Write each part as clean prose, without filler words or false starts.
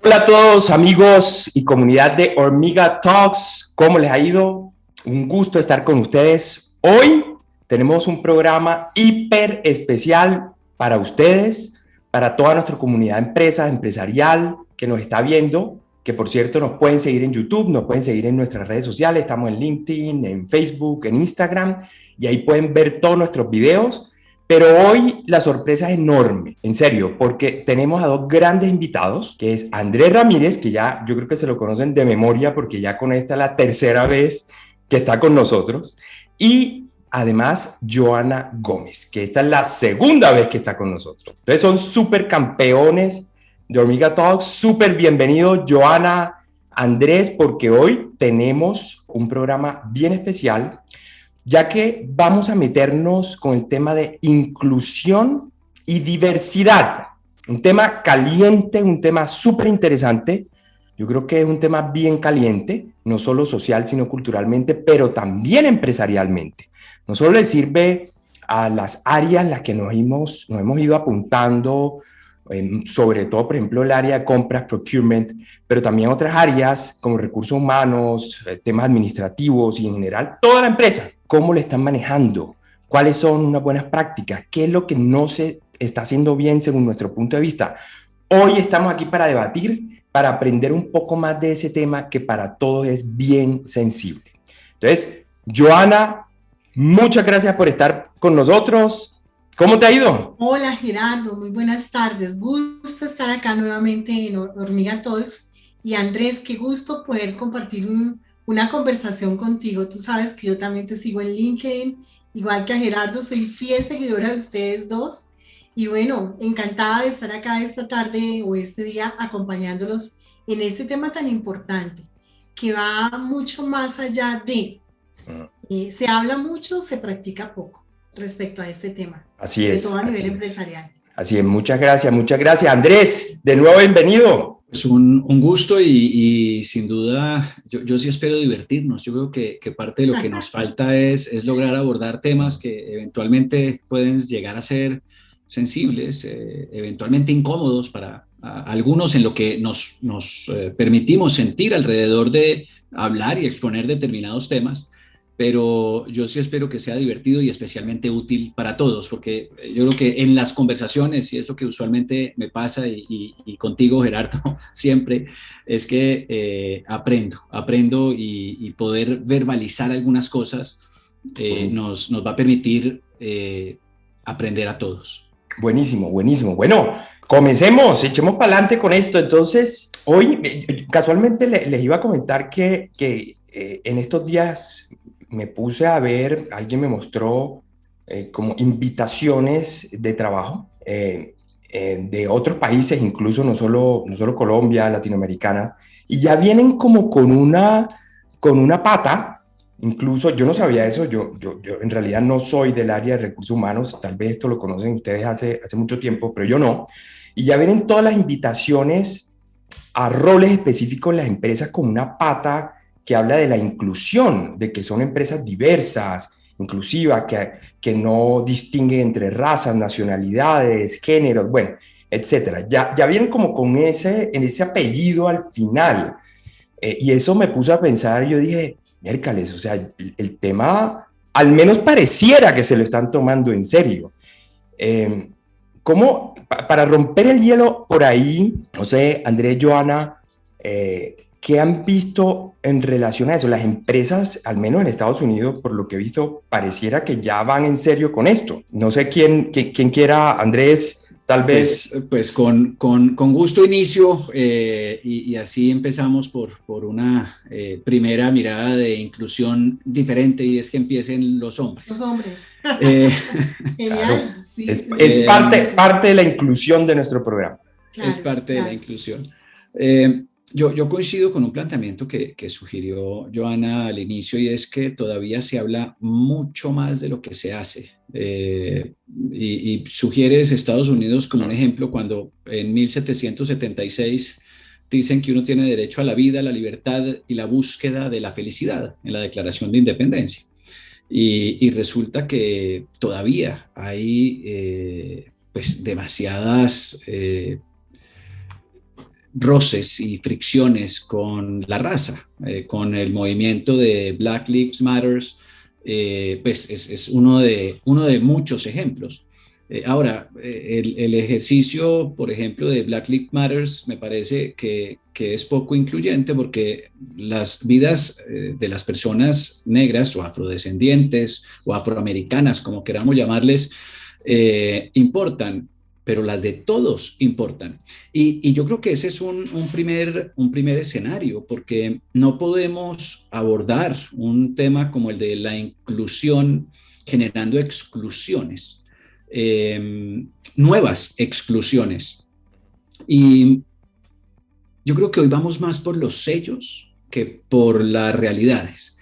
Hola a todos amigos y comunidad de Hormiga Talks, ¿cómo les ha ido? Un gusto estar con ustedes. Hoy tenemos un programa hiper especial para ustedes, para toda nuestra comunidad de empresas, empresarial que nos está viendo, que por cierto nos pueden seguir en YouTube, nos pueden seguir en nuestras redes sociales, estamos en LinkedIn, en Facebook, en Instagram, y ahí pueden ver todos nuestros videos. Pero hoy la sorpresa es enorme, en serio, porque tenemos a dos grandes invitados, que es Andrés Ramírez, que ya yo creo que se lo conocen de memoria porque ya con esta es la tercera vez que está con nosotros, y además Joana Gómez, que esta es la segunda vez que está con nosotros. Entonces son súper campeones de Hormiga Talks, súper bienvenidos Joana, Andrés, porque hoy tenemos un programa bien especial ya que vamos a meternos con el tema de inclusión y diversidad. Un tema caliente, un tema súper interesante. Yo creo que es un tema bien caliente, no solo social, sino culturalmente, pero también empresarialmente. No solo le sirve a las áreas en las que nos hemos ido apuntando, sobre todo, por ejemplo, el área de compras, procurement, pero también otras áreas como recursos humanos, temas administrativos y en general toda la empresa. ¿Cómo le están manejando? ¿Cuáles son unas buenas prácticas? ¿Qué es lo que no se está haciendo bien según nuestro punto de vista? Hoy estamos aquí para debatir, para aprender un poco más de ese tema que para todos es bien sensible. Entonces, Joana, muchas gracias por estar con nosotros. ¿Cómo te ha ido? Hola Gerardo, muy buenas tardes. Gusto estar acá nuevamente en Hormiga Talks. Y Andrés, qué gusto poder compartir una conversación contigo. Tú sabes que yo también te sigo en LinkedIn, igual que a Gerardo, soy fiel seguidora de ustedes dos. Y bueno, encantada de estar acá esta tarde o este día acompañándolos en este tema tan importante, que va mucho más allá de se habla mucho, se practica poco respecto a este tema, Así sobre todo es, a nivel así es. empresarial. Así es, muchas gracias, muchas gracias. Andrés, de nuevo bienvenido. Es un gusto y sin duda yo sí espero divertirnos. Yo creo que parte de lo que nos falta es lograr abordar temas que eventualmente pueden llegar a ser sensibles, eventualmente incómodos para algunos en lo que nos permitimos sentir alrededor de hablar y exponer determinados temas, pero yo sí espero que sea divertido y especialmente útil para todos, porque yo creo que en las conversaciones, y es lo que usualmente me pasa y contigo, Gerardo, siempre, es que aprendo y poder verbalizar algunas cosas nos va a permitir aprender a todos. Buenísimo, buenísimo. Bueno, comencemos, echemos para adelante con esto. Entonces, hoy casualmente les iba a comentar que en estos días me puse a ver, alguien me mostró como invitaciones de trabajo de otros países, incluso no solo Colombia, latinoamericanas, y ya vienen como con una pata. Incluso yo no sabía eso, yo en realidad no soy del área de recursos humanos, tal vez esto lo conocen ustedes hace mucho tiempo, pero yo no. Y ya vienen todas las invitaciones a roles específicos en las empresas con una pata que habla de la inclusión, de que son empresas diversas, inclusivas, que no distinguen entre razas, nacionalidades, géneros, bueno, etcétera. Ya vienen como con en ese apellido al final. Y eso me puso a pensar, yo dije, miércoles, o sea, el tema al menos pareciera que se lo están tomando en serio. Eh, ¿Cómo, para romper el hielo por ahí, no sé, Andrés, Joana, qué han visto en relación a eso? Las empresas, al menos en Estados Unidos, por lo que he visto, pareciera que ya van en serio con esto. No sé quién quiera, Andrés, tal vez. Pues con gusto inicio y así empezamos por una primera mirada de inclusión diferente y es que empiecen los Los hombres. hombres. Eh, Claro, Genial, sí, sí, es sí. parte de la inclusión de nuestro programa. es Claro, parte de la claro. inclusión. Yo coincido con un planteamiento que sugirió Joana al inicio y es que todavía se habla mucho más de lo que se hace. Y sugieres Estados Unidos como un ejemplo cuando en 1776 dicen que uno tiene derecho a la vida, la libertad y la búsqueda de la felicidad en la Declaración de Independencia. Y resulta que todavía hay pues demasiadas roces y fricciones con la raza, con el movimiento de Black Lives Matter, pues es uno de muchos ejemplos. Ahora, el ejercicio, por ejemplo, de Black Lives Matter me parece que es poco incluyente porque las vidas de las personas negras o afrodescendientes o afroamericanas, como queramos llamarles, importan, pero las de todos importan. Y yo creo que ese es un primer escenario, porque no podemos abordar un tema como el de la inclusión generando exclusiones. Nuevas exclusiones. Y yo creo que hoy vamos más por los sellos que por las realidades.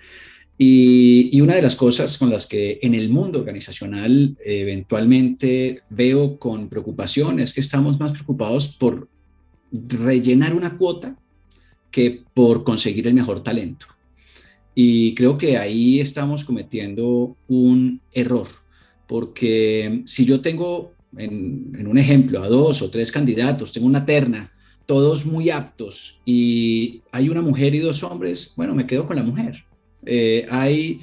Y una de las cosas con las que en el mundo organizacional eventualmente veo con preocupación es que estamos más preocupados por rellenar una cuota que por conseguir el mejor talento. Y creo que ahí estamos cometiendo un error. Porque si yo tengo, en un ejemplo, a 2 o 3 candidatos, tengo una terna, todos muy aptos, y hay una mujer y 2 hombres, bueno, me quedo con la mujer. Hay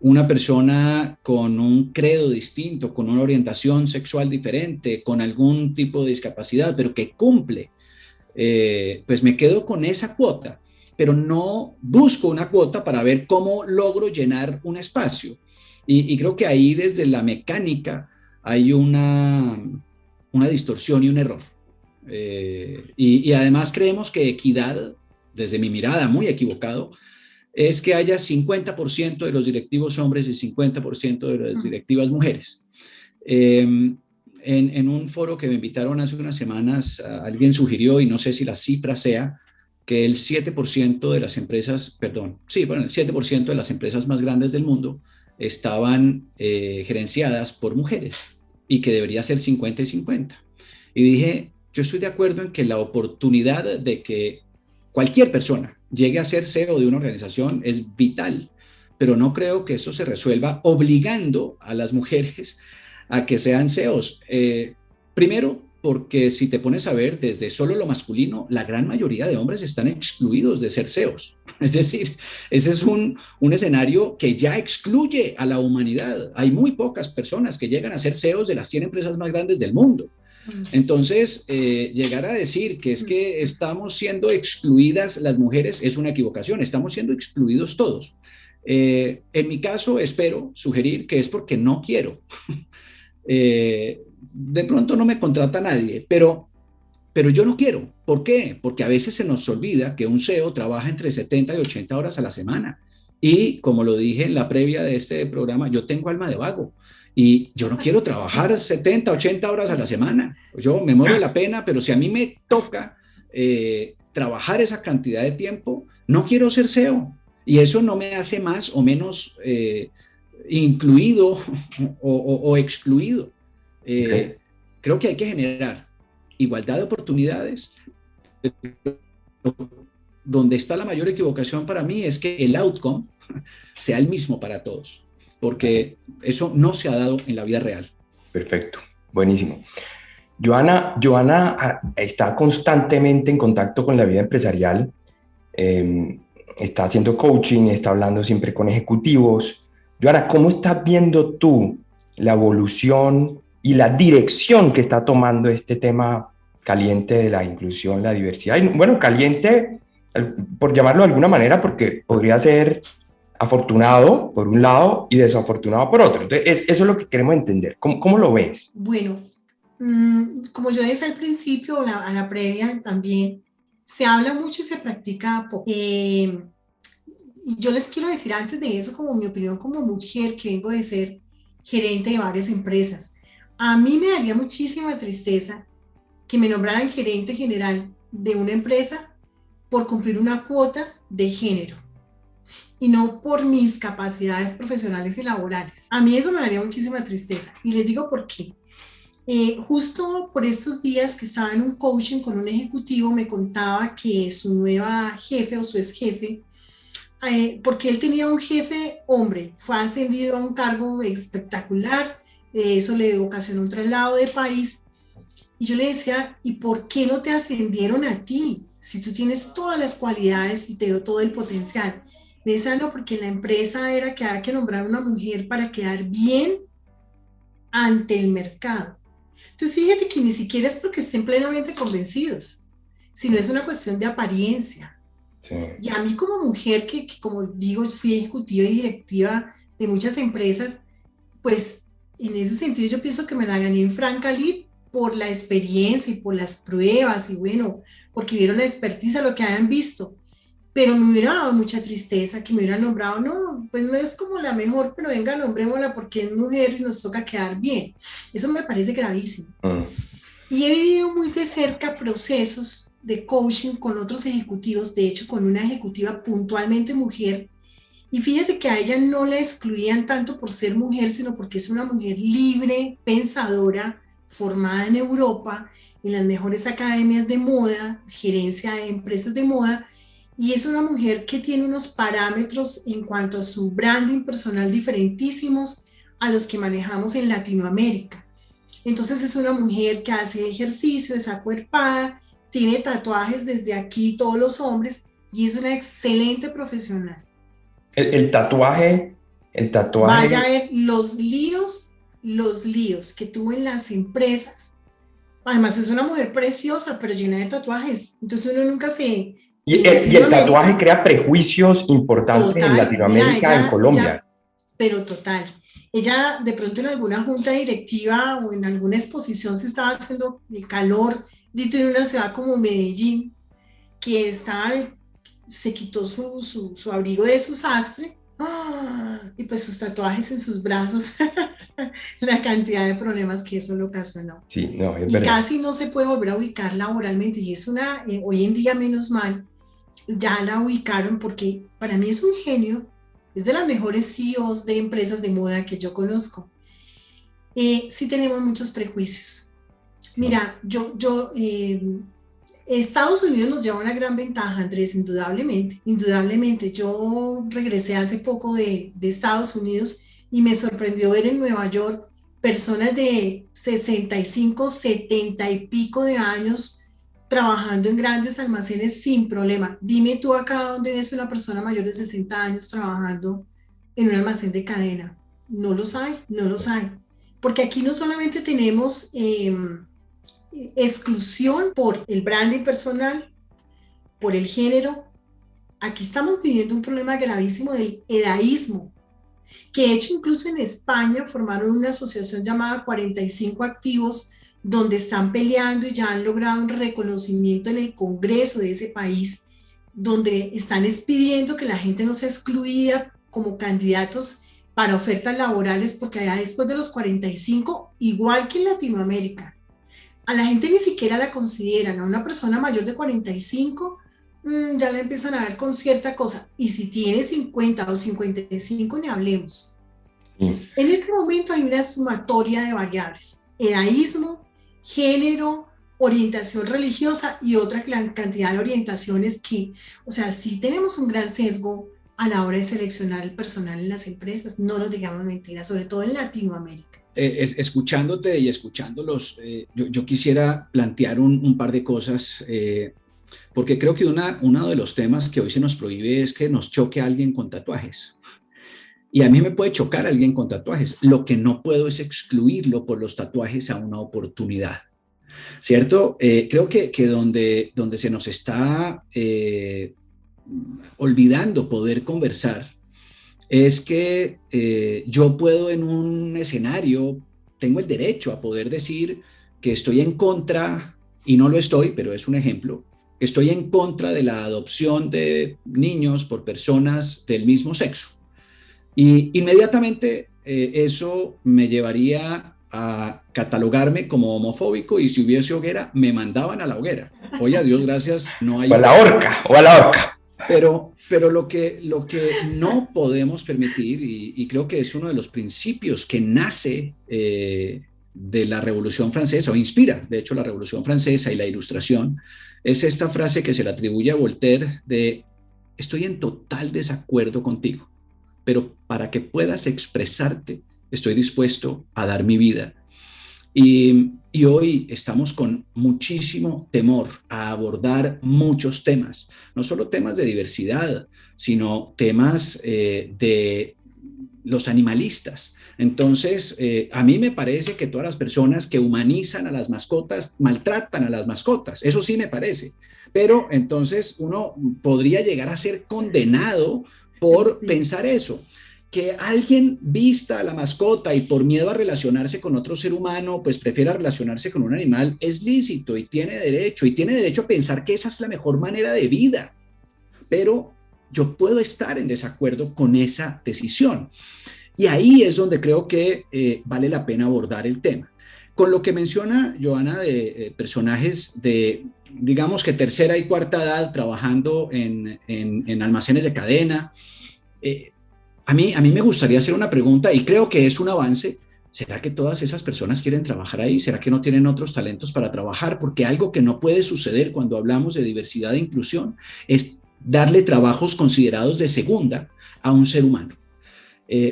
una persona con un credo distinto, con una orientación sexual diferente, con algún tipo de discapacidad, pero que cumple, pues me quedo con esa cuota, pero no busco una cuota para ver cómo logro llenar un espacio. Y creo que ahí desde la mecánica hay una distorsión y un error. Y además creemos que equidad, desde mi mirada muy equivocado, es que haya 50% de los directivos hombres y 50% de las directivas mujeres. En un foro que me invitaron hace unas semanas, alguien sugirió, y no sé si la cifra sea, que el 7% de las empresas, el 7% de las empresas más grandes del mundo estaban gerenciadas por mujeres y que debería ser 50 y 50. Y dije, yo estoy de acuerdo en que la oportunidad de que cualquier persona llegue a ser CEO de una organización es vital, pero no creo que esto se resuelva obligando a las mujeres a que sean CEOs. Primero, porque si te pones a ver desde solo lo masculino, la gran mayoría de hombres están excluidos de ser CEOs. Es decir, ese es un escenario que ya excluye a la humanidad. Hay muy pocas personas que llegan a ser CEOs de las 100 empresas más grandes del mundo. Entonces, llegar a decir que es que estamos siendo excluidas las mujeres es una equivocación, estamos siendo excluidos todos. En mi caso, espero sugerir que es porque no quiero. De pronto no me contrata nadie, pero yo no quiero. ¿Por qué? Porque a veces se nos olvida que un CEO trabaja entre 70 y 80 horas a la semana. Y como lo dije en la previa de este programa, yo tengo alma de vago y yo no quiero trabajar 70, 80 horas a la semana. Yo me muero de la pena, pero si a mí me toca trabajar esa cantidad de tiempo, no quiero ser CEO. Y eso no me hace más o menos incluido o excluido. Okay. Creo que hay que generar igualdad de oportunidades. Donde está la mayor equivocación para mí es que el outcome sea el mismo para todos, porque eso no se ha dado en la vida real. Perfecto, buenísimo. Joana está constantemente en contacto con la vida empresarial, está haciendo coaching, está hablando siempre con ejecutivos. Joana, ¿cómo estás viendo tú la evolución y la dirección que está tomando este tema caliente de la inclusión, la diversidad? Y, bueno, caliente, por llamarlo de alguna manera, porque podría ser afortunado por un lado y desafortunado por otro. Entonces, eso es lo que queremos entender. ¿Cómo lo ves? Bueno, como yo decía al principio, a la previa también, se habla mucho y se practica poco. Y yo les quiero decir antes de eso, como mi opinión como mujer que vengo de ser gerente de varias empresas, a mí me daría muchísima tristeza que me nombraran gerente general de una empresa por cumplir una cuota de género y no por mis capacidades profesionales y laborales. A mí eso me daría muchísima tristeza y les digo por qué. Justo por estos días que estaba en un coaching con un ejecutivo, me contaba que su nueva jefe o su ex jefe, porque él tenía un jefe hombre, fue ascendido a un cargo espectacular, eso le ocasionó un traslado de país Y yo le decía, ¿y por qué no te ascendieron a ti? Si tú tienes todas las cualidades y te dio todo el potencial. Me decía, no, porque la empresa era que había que nombrar una mujer para quedar bien ante el mercado. Entonces, fíjate que ni siquiera es porque estén plenamente convencidos, sino es una cuestión de apariencia. Sí. Y a mí como mujer, que como digo, fui ejecutiva y directiva de muchas empresas, pues en ese sentido yo pienso que me la gané en Franca Lead por la experiencia y por las pruebas y bueno, porque vieron la experticia, lo que hayan visto. Pero me hubiera dado mucha tristeza que me hubieran nombrado, no, pues no es como la mejor, pero venga, nombrémosla porque es mujer y nos toca quedar bien. Eso me parece gravísimo. Y he vivido muy de cerca procesos de coaching con otros ejecutivos, de hecho con una ejecutiva puntualmente mujer, y fíjate que a ella no la excluían tanto por ser mujer, sino porque es una mujer libre, pensadora, formada en Europa, en las mejores academias de moda, gerencia de empresas de moda, y es una mujer que tiene unos parámetros en cuanto a su branding personal diferentísimos a los que manejamos en Latinoamérica. Entonces es una mujer que hace ejercicio, es acuerpada, tiene tatuajes desde aquí todos los hombres y es una excelente profesional. El tatuaje, Vaya a ver los líos que tuvo en las empresas. Además es una mujer preciosa, pero llena de tatuajes. Entonces uno nunca se... Y el tatuaje crea prejuicios importantes total, en Latinoamérica, mira, en Colombia. Pero total. Ella de pronto en alguna junta directiva o en alguna exposición se estaba haciendo el calor, dito en una ciudad como Medellín, que estaba, se quitó su abrigo de su sastre, y pues sus tatuajes en sus brazos, la cantidad de problemas que eso le ocasionó. Sí, no, es y verdad. Casi no se puede volver a ubicar laboralmente, y es una, hoy en día menos mal, ya la ubicaron porque para mí es un genio, es de las mejores CEOs de empresas de moda que yo conozco. Sí tenemos muchos prejuicios. Mira, Estados Unidos nos lleva una gran ventaja, Andrés, indudablemente, indudablemente. Yo regresé hace poco de Estados Unidos y me sorprendió ver en Nueva York personas de 65, 70 y pico de años trabajando en grandes almacenes sin problema. Dime tú acá dónde ves una persona mayor de 60 años trabajando en un almacén de cadena. No los hay, no los hay. Porque aquí no solamente tenemos exclusión por el branding personal, por el género, aquí estamos viviendo un problema gravísimo del edaísmo, que de hecho incluso en España formaron una asociación llamada 45 Activos, donde están peleando y ya han logrado un reconocimiento en el Congreso de ese país, donde están pidiendo que la gente no sea excluida como candidatos para ofertas laborales, porque allá después de los 45, igual que en Latinoamérica, a la gente ni siquiera la consideran. A una persona mayor de 45 ya la empiezan a ver con cierta cosa, y si tiene 50 o 55 ni hablemos. En este momento hay una sumatoria de variables: edaísmo, género, orientación religiosa y otra cantidad de orientaciones que, o sea, sí tenemos un gran sesgo a la hora de seleccionar el personal en las empresas, no nos digamos mentiras, sobre todo en Latinoamérica. Escuchándote y escuchándolos, yo quisiera plantear un par de cosas, porque creo que uno de los temas que hoy se nos prohíbe es que nos choque a alguien con tatuajes. Y a mí me puede chocar a alguien con tatuajes. Lo que no puedo es excluirlo por los tatuajes a una oportunidad, ¿cierto? Creo que donde se nos está olvidando poder conversar es que yo puedo en un escenario, tengo el derecho a poder decir que estoy en contra, y no lo estoy, pero es un ejemplo, que estoy en contra de la adopción de niños por personas del mismo sexo. Y inmediatamente eso me llevaría a catalogarme como homofóbico, y si hubiese hoguera, me mandaban a la hoguera. Oye, a Dios gracias, no hay... O a la horca. Pero lo que no podemos permitir, y creo que es uno de los principios que nace de la Revolución Francesa, o inspira, de hecho, la Revolución Francesa y la Ilustración, es esta frase que se le atribuye a Voltaire de: estoy en total desacuerdo contigo, pero para que puedas expresarte, estoy dispuesto a dar mi vida. Y hoy estamos con muchísimo temor a abordar muchos temas, no solo temas de diversidad, sino temas de los animalistas. Entonces, a mí me parece que todas las personas que humanizan a las mascotas maltratan a las mascotas, eso sí me parece. Pero entonces uno podría llegar a ser condenado por pensar eso. Que alguien vista a la mascota y por miedo a relacionarse con otro ser humano, pues prefiera relacionarse con un animal, es lícito y tiene derecho a pensar que esa es la mejor manera de vida. Pero yo puedo estar en desacuerdo con esa decisión. Y ahí es donde creo que vale la pena abordar el tema. Con lo que menciona Joana de personajes de, digamos que tercera y cuarta edad trabajando en almacenes de cadena, a mí me gustaría hacer una pregunta y creo que es un avance. ¿Será que todas esas personas quieren trabajar ahí? ¿Será que no tienen otros talentos para trabajar? Porque algo que no puede suceder cuando hablamos de diversidad e inclusión es darle trabajos considerados de segunda a un ser humano.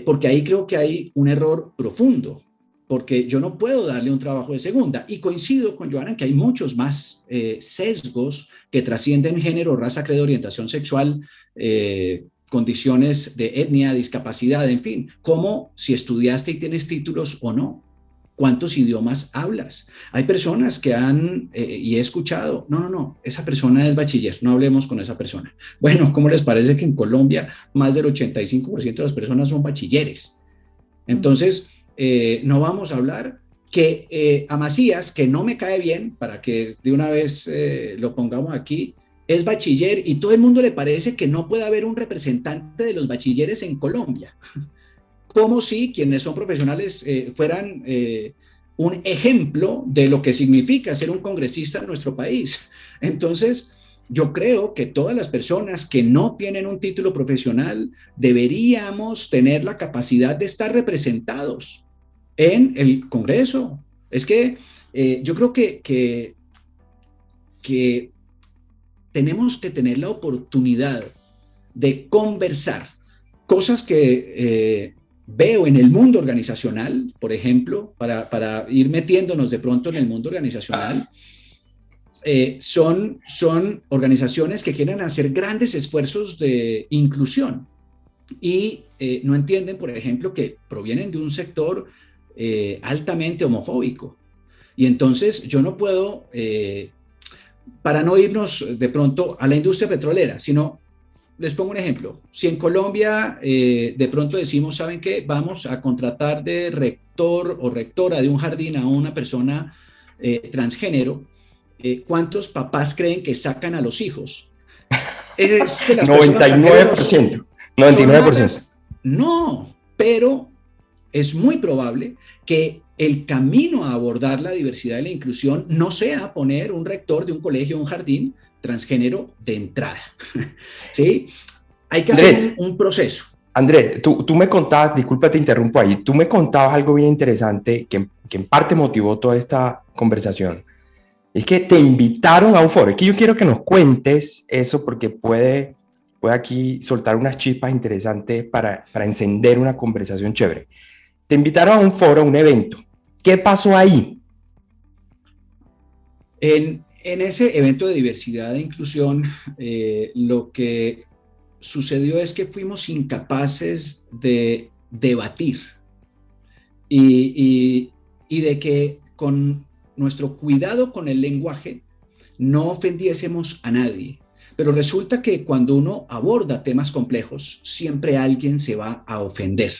Porque ahí creo que hay un error profundo, porque yo no puedo darle un trabajo de segunda. Y coincido con Joana que hay muchos más sesgos que trascienden género, raza, credo, orientación sexual, condiciones de etnia, discapacidad, en fin, como si estudiaste y tienes títulos o no. ¿Cuántos idiomas hablas? Hay personas que y he escuchado, no, esa persona es bachiller, no hablemos con esa persona. Bueno, ¿cómo les parece que en Colombia más del 85% de las personas son bachilleres? Entonces, no vamos a hablar que a Macías, que no me cae bien, para que de una vez lo pongamos aquí, es bachiller y todo el mundo le parece que no puede haber un representante de los bachilleres en Colombia. Como si quienes son profesionales fueran un ejemplo de lo que significa ser un congresista en nuestro país. Entonces, yo creo que todas las personas que no tienen un título profesional deberíamos tener la capacidad de estar representados en el Congreso. Es que yo creo que tenemos que tener la oportunidad de conversar cosas que veo en el mundo organizacional, por ejemplo, para ir metiéndonos de pronto en el mundo organizacional. Son organizaciones que quieren hacer grandes esfuerzos de inclusión y no entienden, por ejemplo, que provienen de un sector altamente homofóbico. Y entonces yo no puedo, para no irnos de pronto a la industria petrolera, sino, les pongo un ejemplo, si en Colombia de pronto decimos, ¿saben qué? Vamos a contratar de rector o rectora de un jardín a una persona transgénero, ¿cuántos papás creen que sacan a los hijos? Es que las 99%. 99%. No, pero es muy probable que el camino a abordar la diversidad y la inclusión no sea poner un rector de un colegio o un jardín transgénero de entrada. ¿Sí? Hay que hacer un proceso. Andrés, tú me contabas, disculpa te interrumpo ahí, tú me contabas algo bien interesante que en parte motivó toda esta conversación. Es que te invitaron a un foro. Es que yo quiero que nos cuentes eso porque puede aquí soltar unas chispas interesantes para encender una conversación chévere. Te invitaron a un foro, a un evento. ¿Qué pasó ahí? En ese evento de diversidad e inclusión, lo que sucedió es que fuimos incapaces de debatir y de que con nuestro cuidado con el lenguaje no ofendiésemos a nadie. Pero resulta que cuando uno aborda temas complejos, siempre alguien se va a ofender.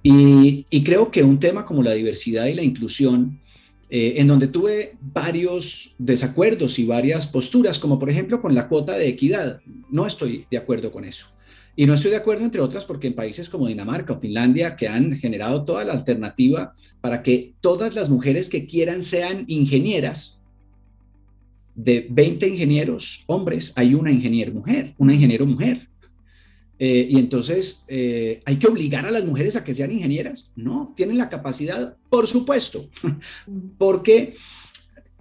Y creo que un tema como la diversidad y la inclusión, en donde tuve varios desacuerdos y varias posturas, como por ejemplo con la cuota de equidad, no estoy de acuerdo con eso. Y no estoy de acuerdo, entre otras, porque en países como Dinamarca o Finlandia, que han generado toda la alternativa para que todas las mujeres que quieran sean ingenieras, de 20 ingenieros hombres, hay una ingeniero mujer. Y entonces, ¿hay que obligar a las mujeres a que sean ingenieras? No, tienen la capacidad, por supuesto, porque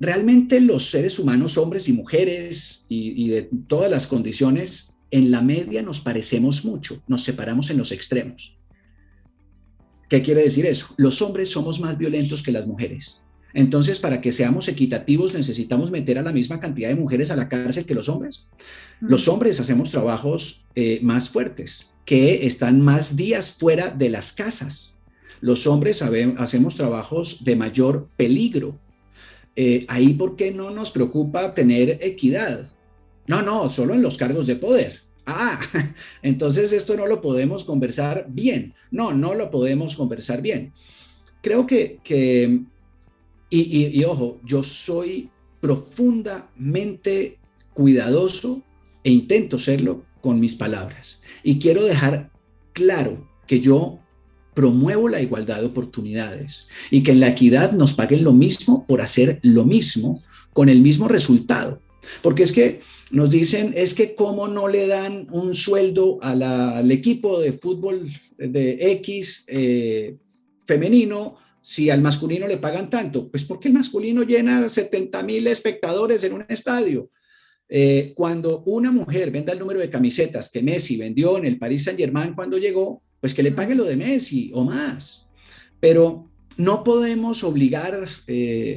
realmente los seres humanos, hombres y mujeres, y de todas las condiciones, en la media nos parecemos mucho, nos separamos en los extremos. ¿Qué quiere decir eso? Los hombres somos más violentos que las mujeres. Entonces, para que seamos equitativos, necesitamos meter a la misma cantidad de mujeres a la cárcel que los hombres. Los hombres hacemos trabajos más fuertes, que están más días fuera de las casas. Los hombres hacemos trabajos de mayor peligro. Ahí, ¿por qué no nos preocupa tener equidad? No, solo en los cargos de poder. Entonces esto no lo podemos conversar bien. No lo podemos conversar bien. Creo que ojo, yo soy profundamente cuidadoso e intento serlo con mis palabras. Y quiero dejar claro que yo promuevo la igualdad de oportunidades y que en la equidad nos paguen lo mismo por hacer lo mismo con el mismo resultado. Porque es que nos dicen, es que cómo no le dan un sueldo al equipo de fútbol de X femenino si al masculino le pagan tanto. Pues porque el masculino llena 70,000 espectadores en un estadio. Cuando una mujer venda el número de camisetas que Messi vendió en el Paris Saint-Germain cuando llegó, pues que le pague lo de Messi o más. Pero no podemos obligar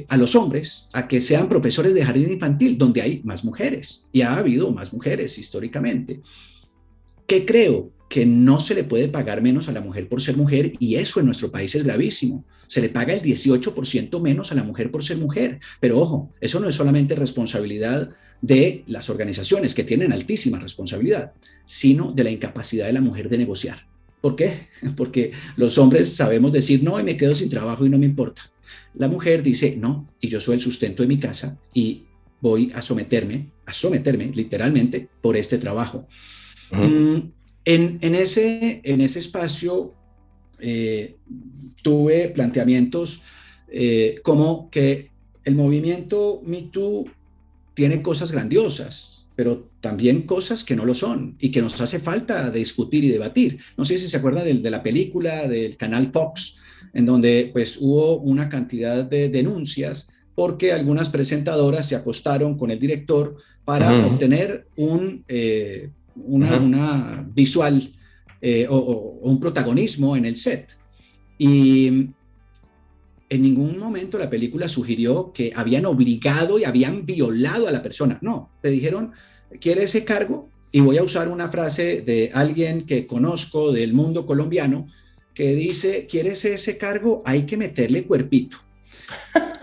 a los hombres a que sean profesores de jardín infantil, donde hay más mujeres, y ha habido más mujeres históricamente. ¿Qué creo? Que no se le puede pagar menos a la mujer por ser mujer, y eso en nuestro país es gravísimo. Se le paga el 18% menos a la mujer por ser mujer. Pero ojo, eso no es solamente responsabilidad de las organizaciones, que tienen altísima responsabilidad, sino de la incapacidad de la mujer de negociar. ¿Por qué? Porque los hombres sabemos decir no y me quedo sin trabajo y no me importa. La mujer dice no, y yo soy el sustento de mi casa y voy a someterme literalmente por este trabajo. En ese espacio tuve planteamientos como que el movimiento Me Too tiene cosas grandiosas, pero también cosas que no lo son y que nos hace falta discutir y debatir. No sé si se acuerda de la película del canal Fox, en donde pues hubo una cantidad de denuncias porque algunas presentadoras se acostaron con el director para obtener una visual o un protagonismo en el set. Y en ningún momento la película sugirió que habían obligado y habían violado a la persona. No, le dijeron, ¿quiere ese cargo? Y voy a usar una frase de alguien que conozco del mundo colombiano que dice, ¿quieres ese cargo? Hay que meterle cuerpito.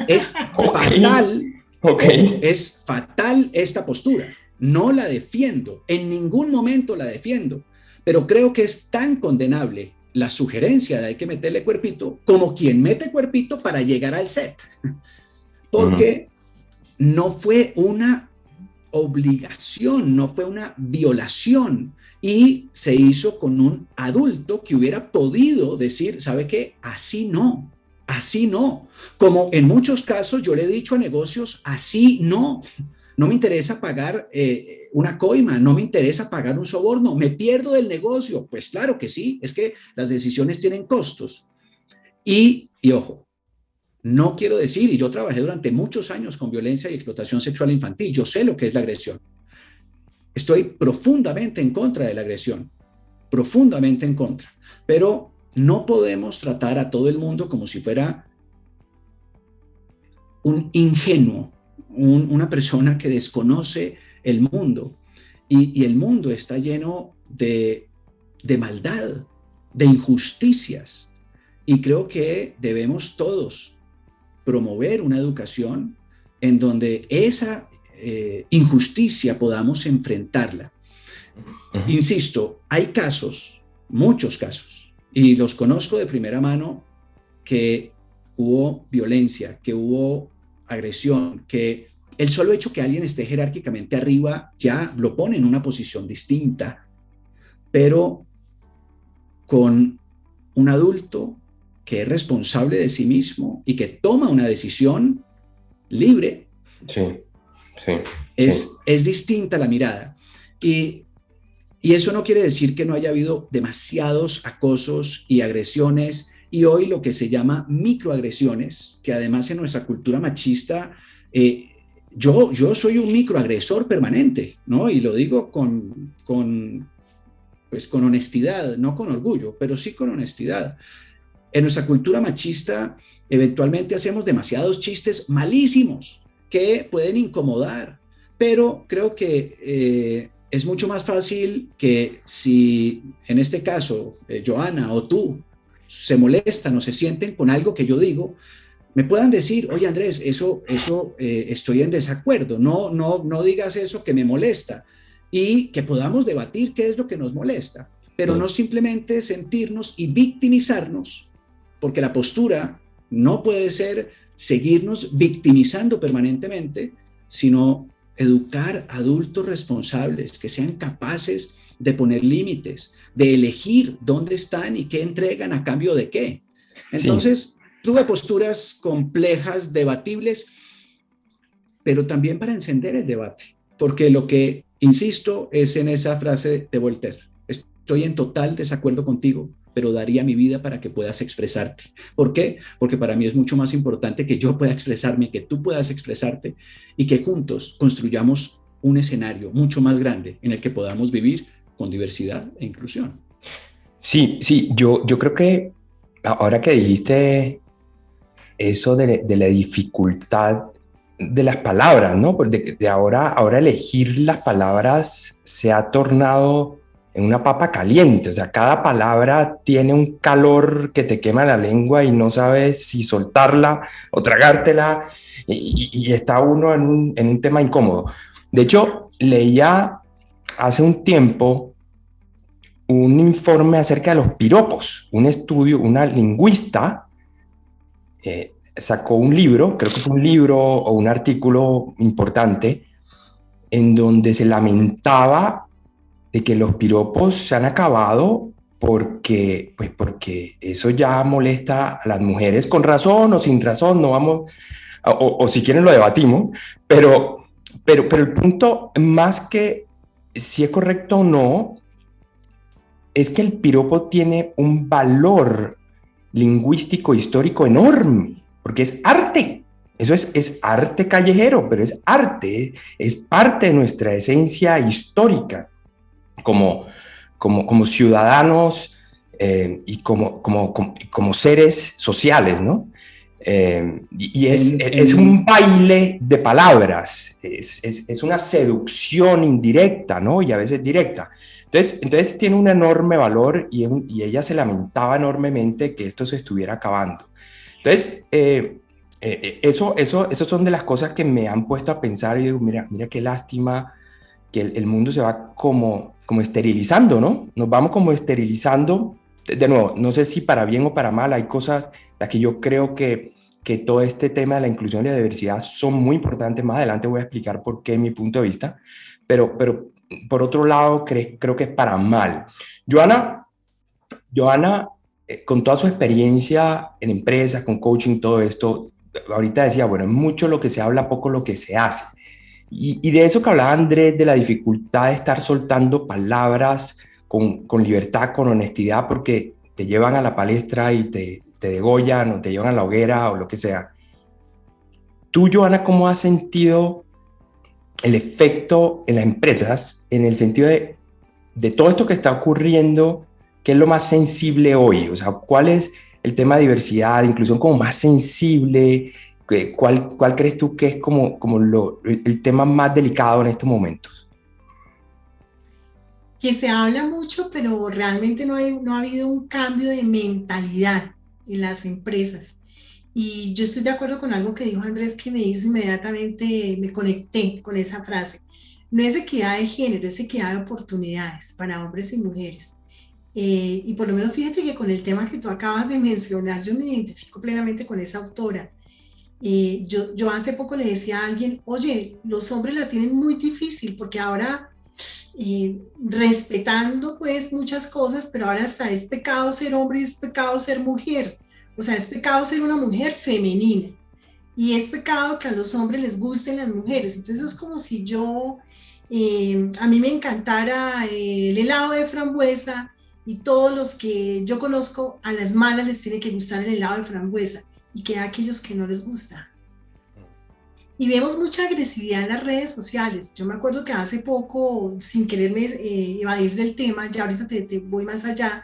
Es fatal, es fatal esta postura. No la defiendo, en ningún momento la defiendo, pero creo que es tan condenable la sugerencia de hay que meterle cuerpito como quien mete cuerpito para llegar al set, porque no fue una obligación, no fue una violación, y se hizo con un adulto que hubiera podido decir, ¿sabe qué? Así no, como en muchos casos yo le he dicho a negocios, así no me interesa pagar una coima, no me interesa pagar un soborno, me pierdo del negocio. Pues claro que sí, es que las decisiones tienen costos. Y ojo, no quiero decir, y yo trabajé durante muchos años con violencia y explotación sexual infantil, yo sé lo que es la agresión. Estoy profundamente en contra de la agresión, profundamente en contra, pero no podemos tratar a todo el mundo como si fuera un ingenuo, una persona que desconoce el mundo, y el mundo está lleno de maldad, de injusticias, y creo que debemos todos promover una educación en donde esa injusticia podamos enfrentarla. Insisto, hay casos, muchos casos, y los conozco de primera mano, que hubo violencia, que hubo agresión, que el solo hecho que alguien esté jerárquicamente arriba ya lo pone en una posición distinta, pero con un adulto que es responsable de sí mismo y que toma una decisión libre, es distinta la mirada. Y eso no quiere decir que no haya habido demasiados acosos y agresiones, y hoy lo que se llama microagresiones, que además en nuestra cultura machista, yo soy un microagresor permanente, ¿no? Y lo digo con honestidad, no con orgullo, pero sí con honestidad. En nuestra cultura machista, eventualmente hacemos demasiados chistes malísimos que pueden incomodar, pero creo que es mucho más fácil que si en este caso Joana o tú se molestan o se sienten con algo que yo digo, me puedan decir, oye Andrés, eso estoy en desacuerdo, no digas eso que me molesta, y que podamos debatir qué es lo que nos molesta, pero no simplemente sentirnos y victimizarnos, porque la postura no puede ser seguirnos victimizando permanentemente, sino educar adultos responsables que sean capaces de poner límites, de elegir dónde están y qué entregan a cambio de qué. Entonces, tuve posturas complejas, debatibles, pero también para encender el debate, porque lo que insisto es en esa frase de Voltaire: estoy en total desacuerdo contigo, pero daría mi vida para que puedas expresarte. ¿Por qué? Porque para mí es mucho más importante que yo pueda expresarme, que tú puedas expresarte y que juntos construyamos un escenario mucho más grande en el que podamos vivir con diversidad e inclusión. Sí, yo creo que ahora que dijiste eso de la dificultad de las palabras, ¿no? Porque de ahora elegir las palabras se ha tornado en una papa caliente. O sea, cada palabra tiene un calor que te quema la lengua y no sabes si soltarla o tragártela, y está uno en un tema incómodo. De hecho, leía hace un tiempo un informe acerca de los piropos, un estudio, una lingüista sacó un libro, creo que fue un libro o un artículo importante, en donde se lamentaba de que los piropos se han acabado porque eso ya molesta a las mujeres, con razón o sin razón, no vamos, o si quieren lo debatimos, pero el punto, más que si es correcto o no, es que el piropo tiene un valor lingüístico histórico enorme, porque es arte. Eso es arte callejero, pero es arte, es parte de nuestra esencia histórica como ciudadanos y como seres sociales, ¿no? Es un baile de palabras, es una seducción indirecta, ¿no? Y a veces directa. Entonces tiene un enorme valor, y ella se lamentaba enormemente que esto se estuviera acabando. Entonces, eso son de las cosas que me han puesto a pensar, y digo, mira qué lástima que el mundo se va como esterilizando, ¿no? Nos vamos como esterilizando. De nuevo, no sé si para bien o para mal, hay cosas las que yo creo que todo este tema de la inclusión y la diversidad son muy importantes. Más adelante voy a explicar por qué, mi punto de vista, pero por otro lado, creo que es para mal. Joana, con toda su experiencia en empresas, con coaching, todo esto, ahorita decía, bueno, es mucho lo que se habla, poco lo que se hace. Y de eso que hablaba Andrés, de la dificultad de estar soltando palabras con libertad, con honestidad, porque te llevan a la palestra y te degollan, o te llevan a la hoguera, o lo que sea. Tú, Joana, ¿cómo has sentido el efecto en las empresas, en el sentido de todo esto que está ocurriendo? ¿Qué es lo más sensible hoy? O sea, ¿cuál es el tema de diversidad, de inclusión como más sensible? ¿Cuál crees tú que es como el tema más delicado en estos momentos? Que se habla mucho, pero realmente no ha habido un cambio de mentalidad en las empresas. Y yo estoy de acuerdo con algo que dijo Andrés, que me hizo inmediatamente, me conecté con esa frase. No es equidad de género, es equidad de oportunidades para hombres y mujeres. Y por lo menos fíjate que con el tema que tú acabas de mencionar, yo me identifico plenamente con esa autora. Yo hace poco le decía a alguien, oye, los hombres la tienen muy difícil porque ahora, respetando pues muchas cosas, pero ahora hasta es pecado ser hombre y es pecado ser mujer. O sea, es pecado ser una mujer femenina y es pecado que a los hombres les gusten las mujeres. Entonces es como si a mí me encantara el helado de frambuesa, y todos los que yo conozco a las malas les tiene que gustar el helado de frambuesa, y que a aquellos que no les gusta. Y vemos mucha agresividad en las redes sociales. Yo me acuerdo que hace poco, sin quererme evadir del tema, ya ahorita te voy más allá,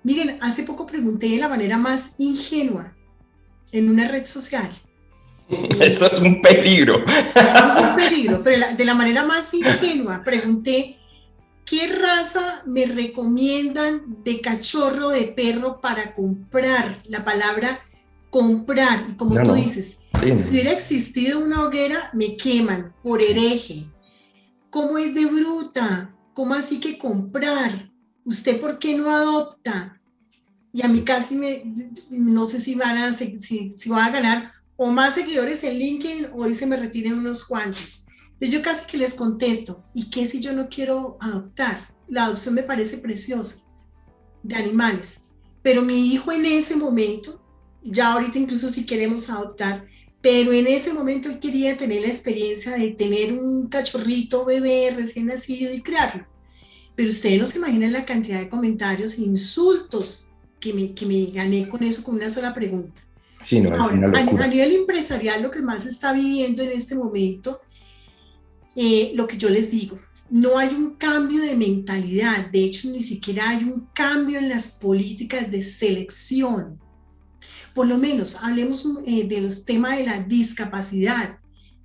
Miren, hace poco pregunté de la manera más ingenua en una red social. Eso es un peligro. Eso es un peligro, pero de la manera más ingenua pregunté, ¿qué raza me recomiendan de cachorro, de perro para comprar? La palabra comprar, y como tú dices, si hubiera existido una hoguera, me queman por hereje. ¿Cómo es de bruta? ¿Cómo así que comprar? ¿Usted por qué no adopta? Y a mí casi no sé si van a ganar o más seguidores en LinkedIn o hoy se me retiren unos cuantos. Entonces yo casi que les contesto, ¿y qué si yo no quiero adoptar? La adopción me parece preciosa de animales, pero mi hijo en ese momento, ya ahorita incluso si queremos adoptar, pero en ese momento él quería tener la experiencia de tener un cachorrito bebé recién nacido y criarlo. Pero ustedes no se imaginan la cantidad de comentarios e insultos que me gané con eso, con una sola pregunta. Sí, no, ahora, es una locura. A nivel empresarial, lo que más se está viviendo en este momento, lo que yo les digo, no hay un cambio de mentalidad, de hecho ni siquiera hay un cambio en las políticas de selección. Por lo menos hablemos de los temas de la discapacidad.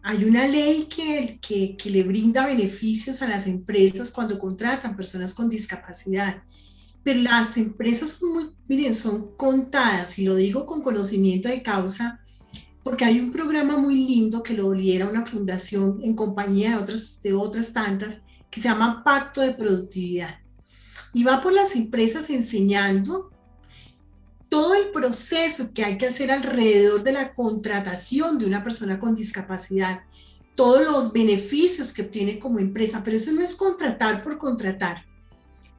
Hay una ley que le brinda beneficios a las empresas cuando contratan personas con discapacidad, pero las empresas son miren, son contadas, y lo digo con conocimiento de causa, porque hay un programa muy lindo que lo lidera una fundación en compañía de otras tantas, que se llama Pacto de Productividad. Y va por las empresas enseñando todo el proceso que hay que hacer alrededor de la contratación de una persona con discapacidad, todos los beneficios que obtiene como empresa, pero eso no es contratar por contratar.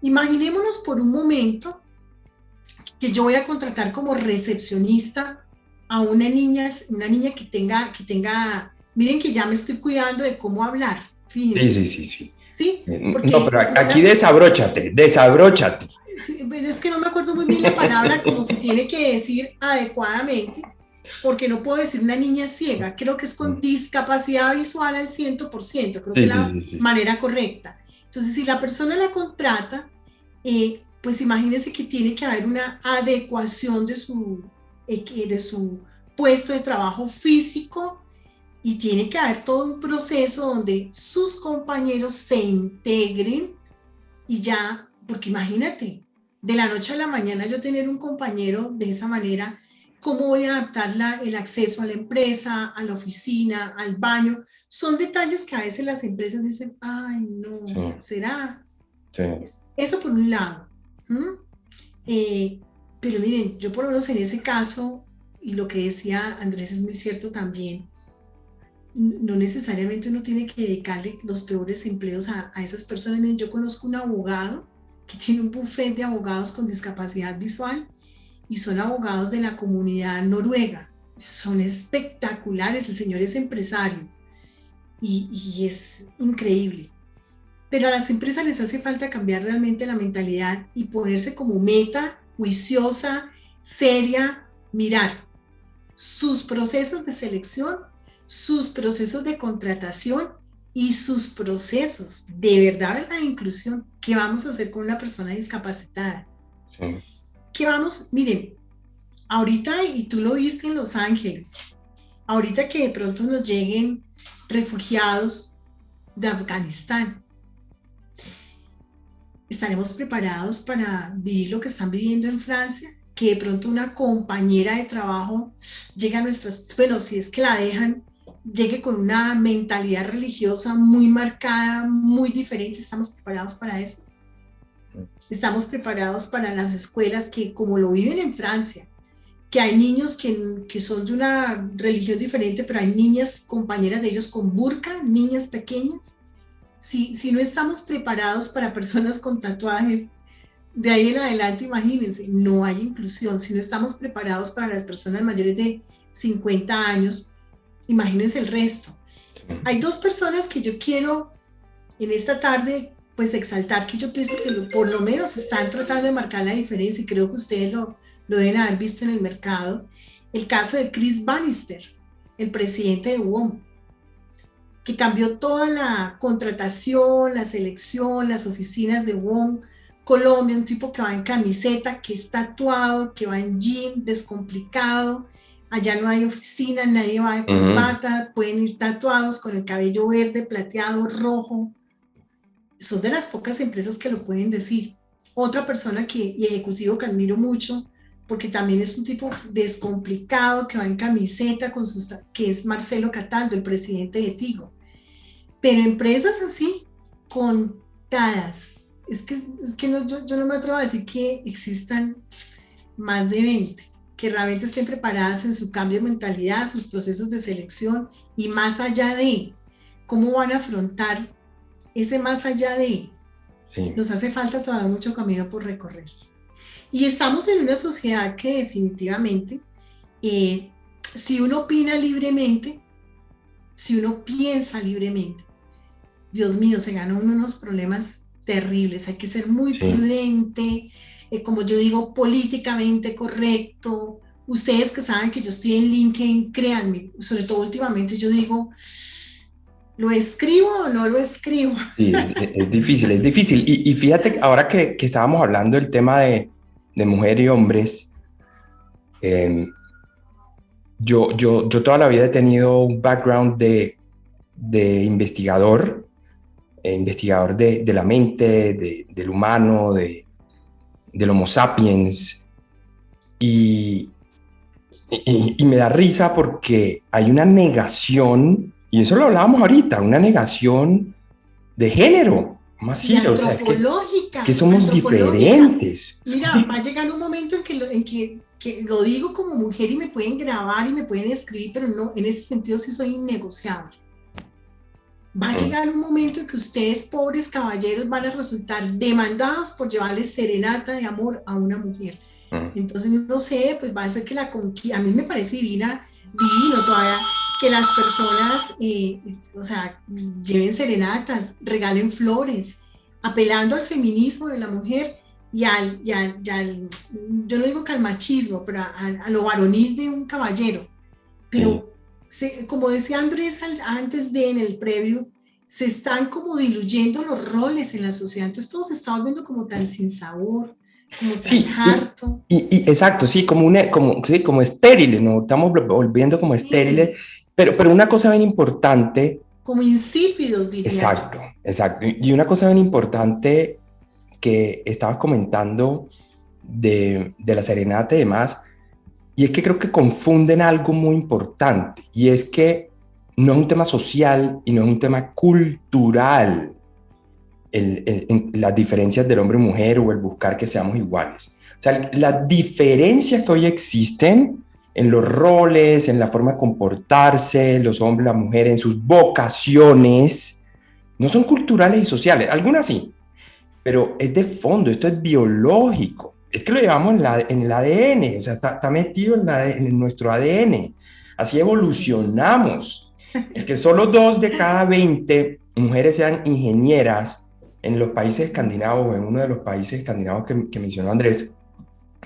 Imaginémonos por un momento que yo voy a contratar como recepcionista a una niña que tenga, miren que ya me estoy cuidando de cómo hablar, fíjense. Sí. ¿Sí? Porque no, pero aquí desabróchate. Es que no me acuerdo muy bien la palabra, como se tiene que decir adecuadamente, porque no puedo decir una niña ciega, creo que es con discapacidad visual al 100%, creo que es la manera correcta. Entonces, si la persona la contrata, pues imagínense que tiene que haber una adecuación de su puesto de trabajo físico, y tiene que haber todo un proceso donde sus compañeros se integren y ya, porque imagínate, de la noche a la mañana yo tener un compañero de esa manera, ¿cómo voy a adaptar el acceso a la empresa, a la oficina, al baño? Son detalles que a veces las empresas dicen, ay no, ¿será? Sí. Eso por un lado. Pero miren, yo por lo menos en ese caso, y lo que decía Andrés es muy cierto también, no necesariamente uno tiene que dedicarle los peores empleos a esas personas. Miren, yo conozco un abogado que tiene un buffet de abogados con discapacidad visual y son abogados de la comunidad noruega. Son espectaculares, el señor es empresario y es increíble. Pero a las empresas les hace falta cambiar realmente la mentalidad y ponerse como meta juiciosa, seria, mirar sus procesos de selección, sus procesos de contratación y sus procesos de verdad de inclusión. ¿Qué vamos a hacer con una persona discapacitada? Sí. ¿Qué vamos? Miren, ahorita, y tú lo viste en Los Ángeles, ahorita que de pronto nos lleguen refugiados de Afganistán, ¿estaremos preparados para vivir lo que están viviendo en Francia? Que de pronto una compañera de trabajo llega a nuestras, bueno, si es que la dejan, llegue con una mentalidad religiosa muy marcada, muy diferente. ¿Estamos preparados para eso? Estamos preparados para las escuelas que, como lo viven en Francia, que hay niños que son de una religión diferente, pero hay niñas, compañeras de ellos con burka, niñas pequeñas. Si no estamos preparados para personas con tatuajes, de ahí en adelante, imagínense, no hay inclusión. Si no estamos preparados para las personas mayores de 50 años, imagínense el resto. Sí. Hay dos personas que yo quiero en esta tarde pues exaltar, que yo pienso que por lo menos están tratando de marcar la diferencia, y creo que ustedes lo deben haber visto en el mercado. El caso de Chris Bannister, el presidente de WOM, que cambió toda la contratación, la selección, las oficinas de WOM Colombia, un tipo que va en camiseta, que es tatuado, que va en jean, descomplicado. Allá no hay oficina, nadie va de corbata, pueden ir tatuados con el cabello verde, plateado, rojo. Son de las pocas empresas que lo pueden decir. Otra persona y ejecutivo que admiro mucho, porque también es un tipo descomplicado, que va en camiseta, que es Marcelo Cataldo, el presidente de Tigo. Pero empresas así, contadas. Es que no, yo no me atrevo a decir que existan más de 20, que realmente estén preparadas en su cambio de mentalidad, sus procesos de selección y más allá de cómo van a afrontar ese más allá de. Sí. Nos hace falta todavía mucho camino por recorrer. Y estamos en una sociedad que definitivamente, si uno opina libremente, si uno piensa libremente, Dios mío, se ganan unos problemas terribles. Hay que ser muy prudente, como yo digo, políticamente correcto. Ustedes que saben que yo estoy en LinkedIn, créanme, sobre todo últimamente yo digo, ¿lo escribo o no lo escribo? Sí, es difícil, es difícil. Y fíjate, ahora que estábamos hablando del tema de mujeres y hombres, yo toda la vida he tenido un background de investigador de la mente, del humano, del Homo sapiens. Y me da risa porque hay una negación, y eso lo hablábamos ahorita, una negación de género. Más sí, o sea, antropológica. Que somos diferentes. Mira, va a llegar un momento en que lo digo como mujer y me pueden grabar y me pueden escribir, pero no, en ese sentido sí soy innegociable. Va a llegar un momento en que ustedes, pobres caballeros, van a resultar demandados por llevarles serenata de amor a una mujer. Entonces, no sé, pues va a ser que la conquista, a mí me parece divino todavía que las personas, o sea, lleven serenatas, regalen flores, apelando al feminismo de la mujer y al yo no digo que al machismo, pero a lo varonil de un caballero. Pero como decía Andrés antes en el previo, se están como diluyendo los roles en la sociedad, entonces todo se está volviendo como tan sin sabor, como tan harto. Exacto, sí, como estériles, ¿no? Estamos volviendo como estériles, pero una cosa bien importante. Como insípidos, diría. Exacto. Y una cosa bien importante que estabas comentando de la serenata y demás, y es que creo que confunden algo muy importante, y es que no es un tema social y no es un tema cultural, las diferencias del hombre y mujer o el buscar que seamos iguales. O sea, las diferencias que hoy existen en los roles, en la forma de comportarse, los hombres, las mujeres, en sus vocaciones, no son culturales y sociales, algunas sí, pero es de fondo, esto es biológico. Es que lo llevamos en el ADN, o sea, está metido en nuestro ADN. Así evolucionamos. El que solo 2 de cada 20 mujeres sean ingenieras en los países escandinavos, en uno de los países escandinavos que mencionó Andrés,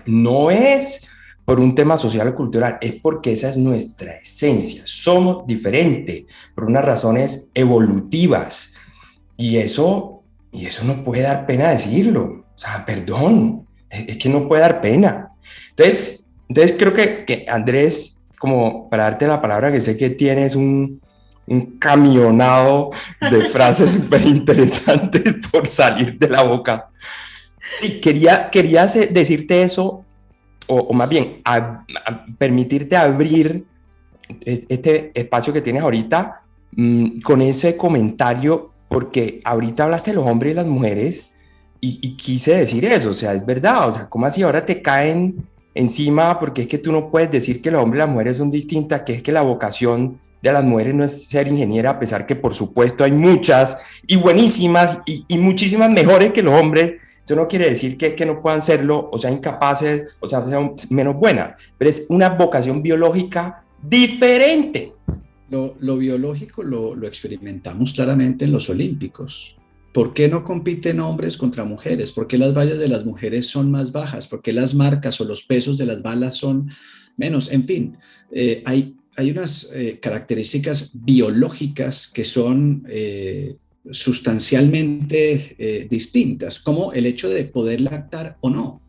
no es por un tema social o cultural, es porque esa es nuestra esencia. Somos diferentes por unas razones evolutivas. Y eso no puede dar pena decirlo. O sea, perdón. Es que no puede dar pena. Entonces creo que Andrés, como para darte la palabra, que sé que tienes un camionado de frases súper interesantes por salir de la boca. Sí, quería decirte eso, o más bien, permitirte abrir este espacio que tienes ahorita con ese comentario, porque ahorita hablaste de los hombres y las mujeres, y quise decir eso, o sea, es verdad, o sea, ¿cómo así ahora te caen encima? Porque es que tú no puedes decir que los hombres y las mujeres son distintas, que es que la vocación de las mujeres no es ser ingeniera, a pesar que por supuesto hay muchas y buenísimas y muchísimas mejores que los hombres. Eso no quiere decir que no puedan serlo, o sea, incapaces, o sea, sean menos buenas, pero es una vocación biológica diferente. Lo biológico lo experimentamos claramente en los Olímpicos. ¿Por qué no compiten hombres contra mujeres? ¿Por qué las vallas de las mujeres son más bajas? ¿Por qué las marcas o los pesos de las balas son menos? En fin, hay unas características biológicas que son sustancialmente distintas, como el hecho de poder lactar o no.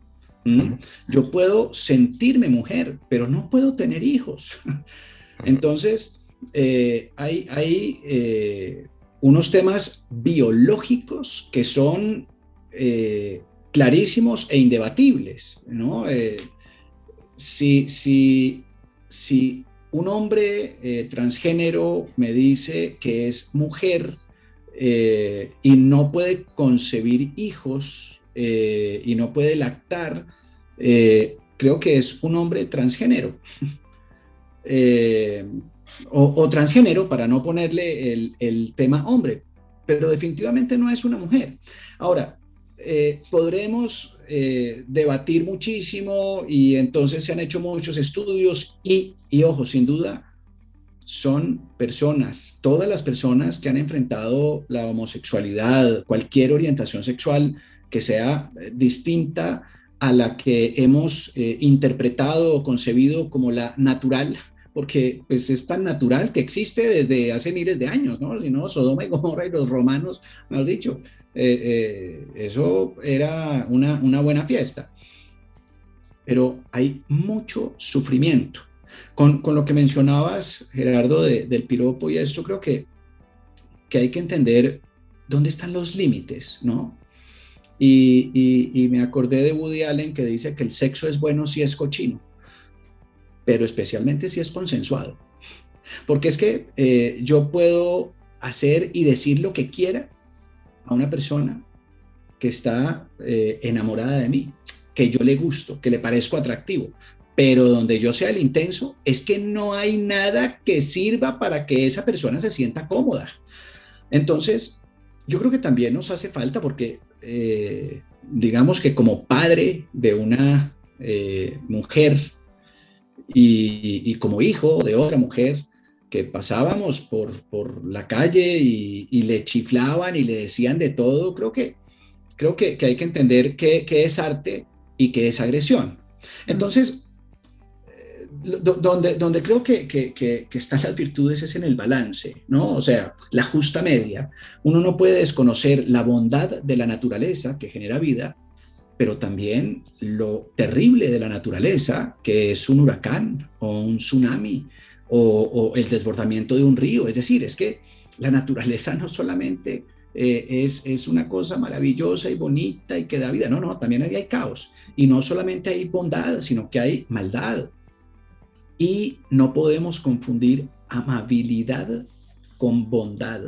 Yo puedo sentirme mujer, pero no puedo tener hijos. Entonces, hay unos temas biológicos que son clarísimos e indebatibles, ¿no? Si un hombre transgénero me dice que es mujer y no puede concebir hijos y no puede lactar, creo que es un hombre transgénero. O transgénero, para no ponerle el tema hombre, pero definitivamente no es una mujer. Ahora, podremos debatir muchísimo y entonces se han hecho muchos estudios y ojo, sin duda, son personas, todas las personas que han enfrentado la homosexualidad, cualquier orientación sexual que sea distinta a la que hemos interpretado o concebido como la natural, porque pues es tan natural que existe desde hace miles de años, ¿no? Si no, Sodoma y Gomorra y los romanos, mal dicho, eso era una buena fiesta. Pero hay mucho sufrimiento. Con lo que mencionabas, Gerardo, del piropo y esto, creo que hay que entender dónde están los límites, ¿no? Y me acordé de Woody Allen, que dice que el sexo es bueno si es cochino, pero especialmente si es consensuado. Porque es que yo puedo hacer y decir lo que quiera a una persona que está enamorada de mí, que yo le gusto, que le parezco atractivo, pero donde yo sea el intenso, es que no hay nada que sirva para que esa persona se sienta cómoda. Entonces, yo creo que también nos hace falta porque, digamos que como padre de una mujer y como hijo de otra mujer, que pasábamos por la calle y le chiflaban y le decían de todo, creo que hay que entender qué es arte y qué es agresión. Entonces, donde creo que están las virtudes es en el balance, ¿no? O sea, la justa media. Uno no puede desconocer la bondad de la naturaleza que genera vida, pero también lo terrible de la naturaleza, que es un huracán o un tsunami o el desbordamiento de un río. Es decir, es que la naturaleza no solamente es una cosa maravillosa y bonita y que da vida, no, también ahí hay caos. Y no solamente hay bondad, sino que hay maldad. Y no podemos confundir amabilidad con bondad,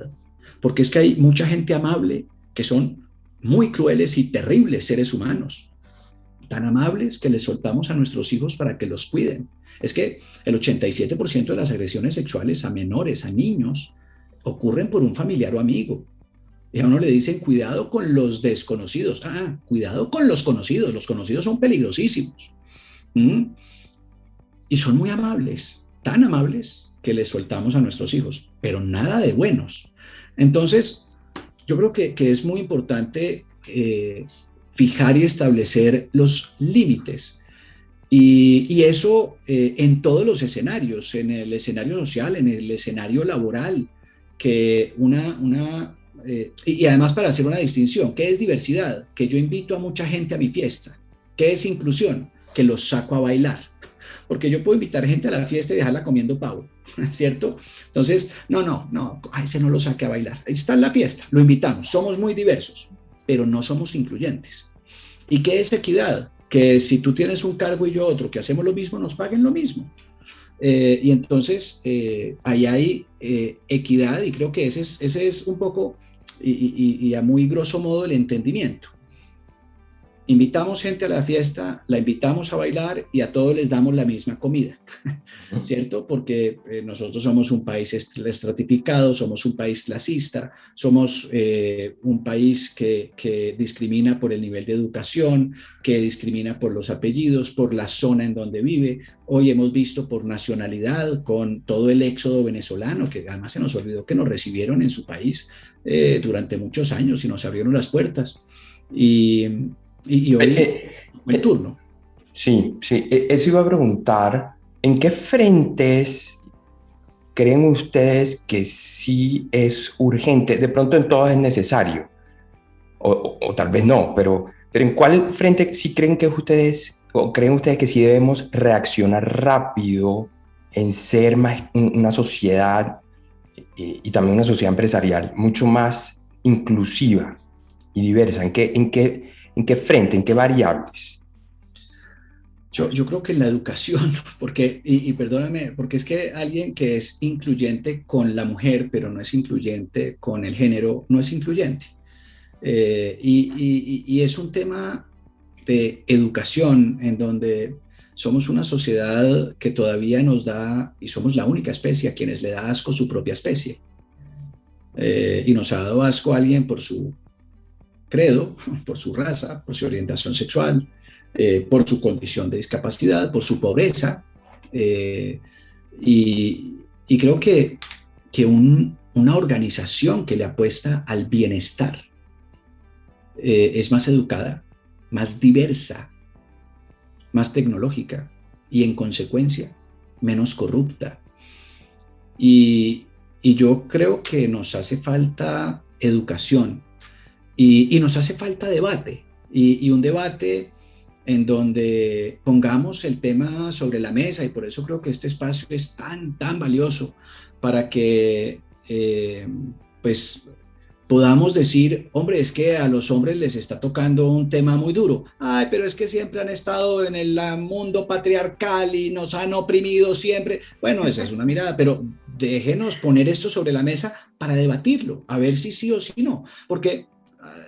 porque es que hay mucha gente amable que son muy crueles y terribles seres humanos, tan amables que les soltamos a nuestros hijos para que los cuiden. Es que el 87% de las agresiones sexuales a menores, a niños, ocurren por un familiar o amigo. Y a uno le dicen, cuidado con los desconocidos. Cuidado con los conocidos son peligrosísimos. Y son muy amables, tan amables que les soltamos a nuestros hijos, pero nada de buenos. Entonces, yo creo que es muy importante fijar y establecer los límites. Y eso en todos los escenarios, en el escenario social, en el escenario laboral, que y además para hacer una distinción, ¿qué es diversidad? Que yo invito a mucha gente a mi fiesta. ¿Qué es inclusión? Que los saco a bailar. Porque yo puedo invitar gente a la fiesta y dejarla comiendo pavo, ¿cierto? Entonces, no, a ese no lo saque a bailar. Ahí está en la fiesta, lo invitamos, somos muy diversos, pero no somos incluyentes. ¿Y qué es equidad? Que si tú tienes un cargo y yo otro, que hacemos lo mismo, nos paguen lo mismo. Y entonces, ahí hay equidad y creo que ese es un poco y a muy grosso modo el entendimiento. Invitamos gente a la fiesta, la invitamos a bailar y a todos les damos la misma comida, ¿cierto? Porque nosotros somos un país estratificado, somos un país clasista, somos un país que discrimina por el nivel de educación, que discrimina por los apellidos, por la zona en donde vive. Hoy hemos visto por nacionalidad con todo el éxodo venezolano, que además se nos olvidó que nos recibieron en su país durante muchos años y nos abrieron las puertas. Y hoy, buen turno. Sí, eso iba a preguntar, ¿en qué frentes ¿creen ustedes que sí es urgente? De pronto en todas es necesario, o tal vez no, pero ¿en cuál frente sí creen que ustedes, o creen ustedes que sí debemos reaccionar rápido en ser más una sociedad y también una sociedad empresarial mucho más inclusiva y diversa? ¿En qué frente, en qué variables? Yo creo que en la educación, porque, y perdóname, porque es que alguien que es incluyente con la mujer, pero no es incluyente con el género, no es incluyente. Y es un tema de educación en donde somos una sociedad que todavía nos da, y somos la única especie a quienes le da asco su propia especie. Y nos ha dado asco a alguien por su credo, por su raza, por su orientación sexual, por su condición de discapacidad, por su pobreza. eh, y creo que una organización que le apuesta al bienestar es más educada, más diversa, más tecnológica y en consecuencia menos corrupta. Y, y yo creo que nos hace falta educación y nos hace falta debate y un debate en donde pongamos el tema sobre la mesa, y por eso creo que este espacio es tan valioso para que pues podamos decir, hombre, es que a los hombres les está tocando un tema muy duro. Ay, pero es que siempre han estado en el mundo patriarcal y nos han oprimido siempre. Bueno, esa es una mirada, pero déjenos poner esto sobre la mesa para debatirlo, a ver si sí o si no. Porque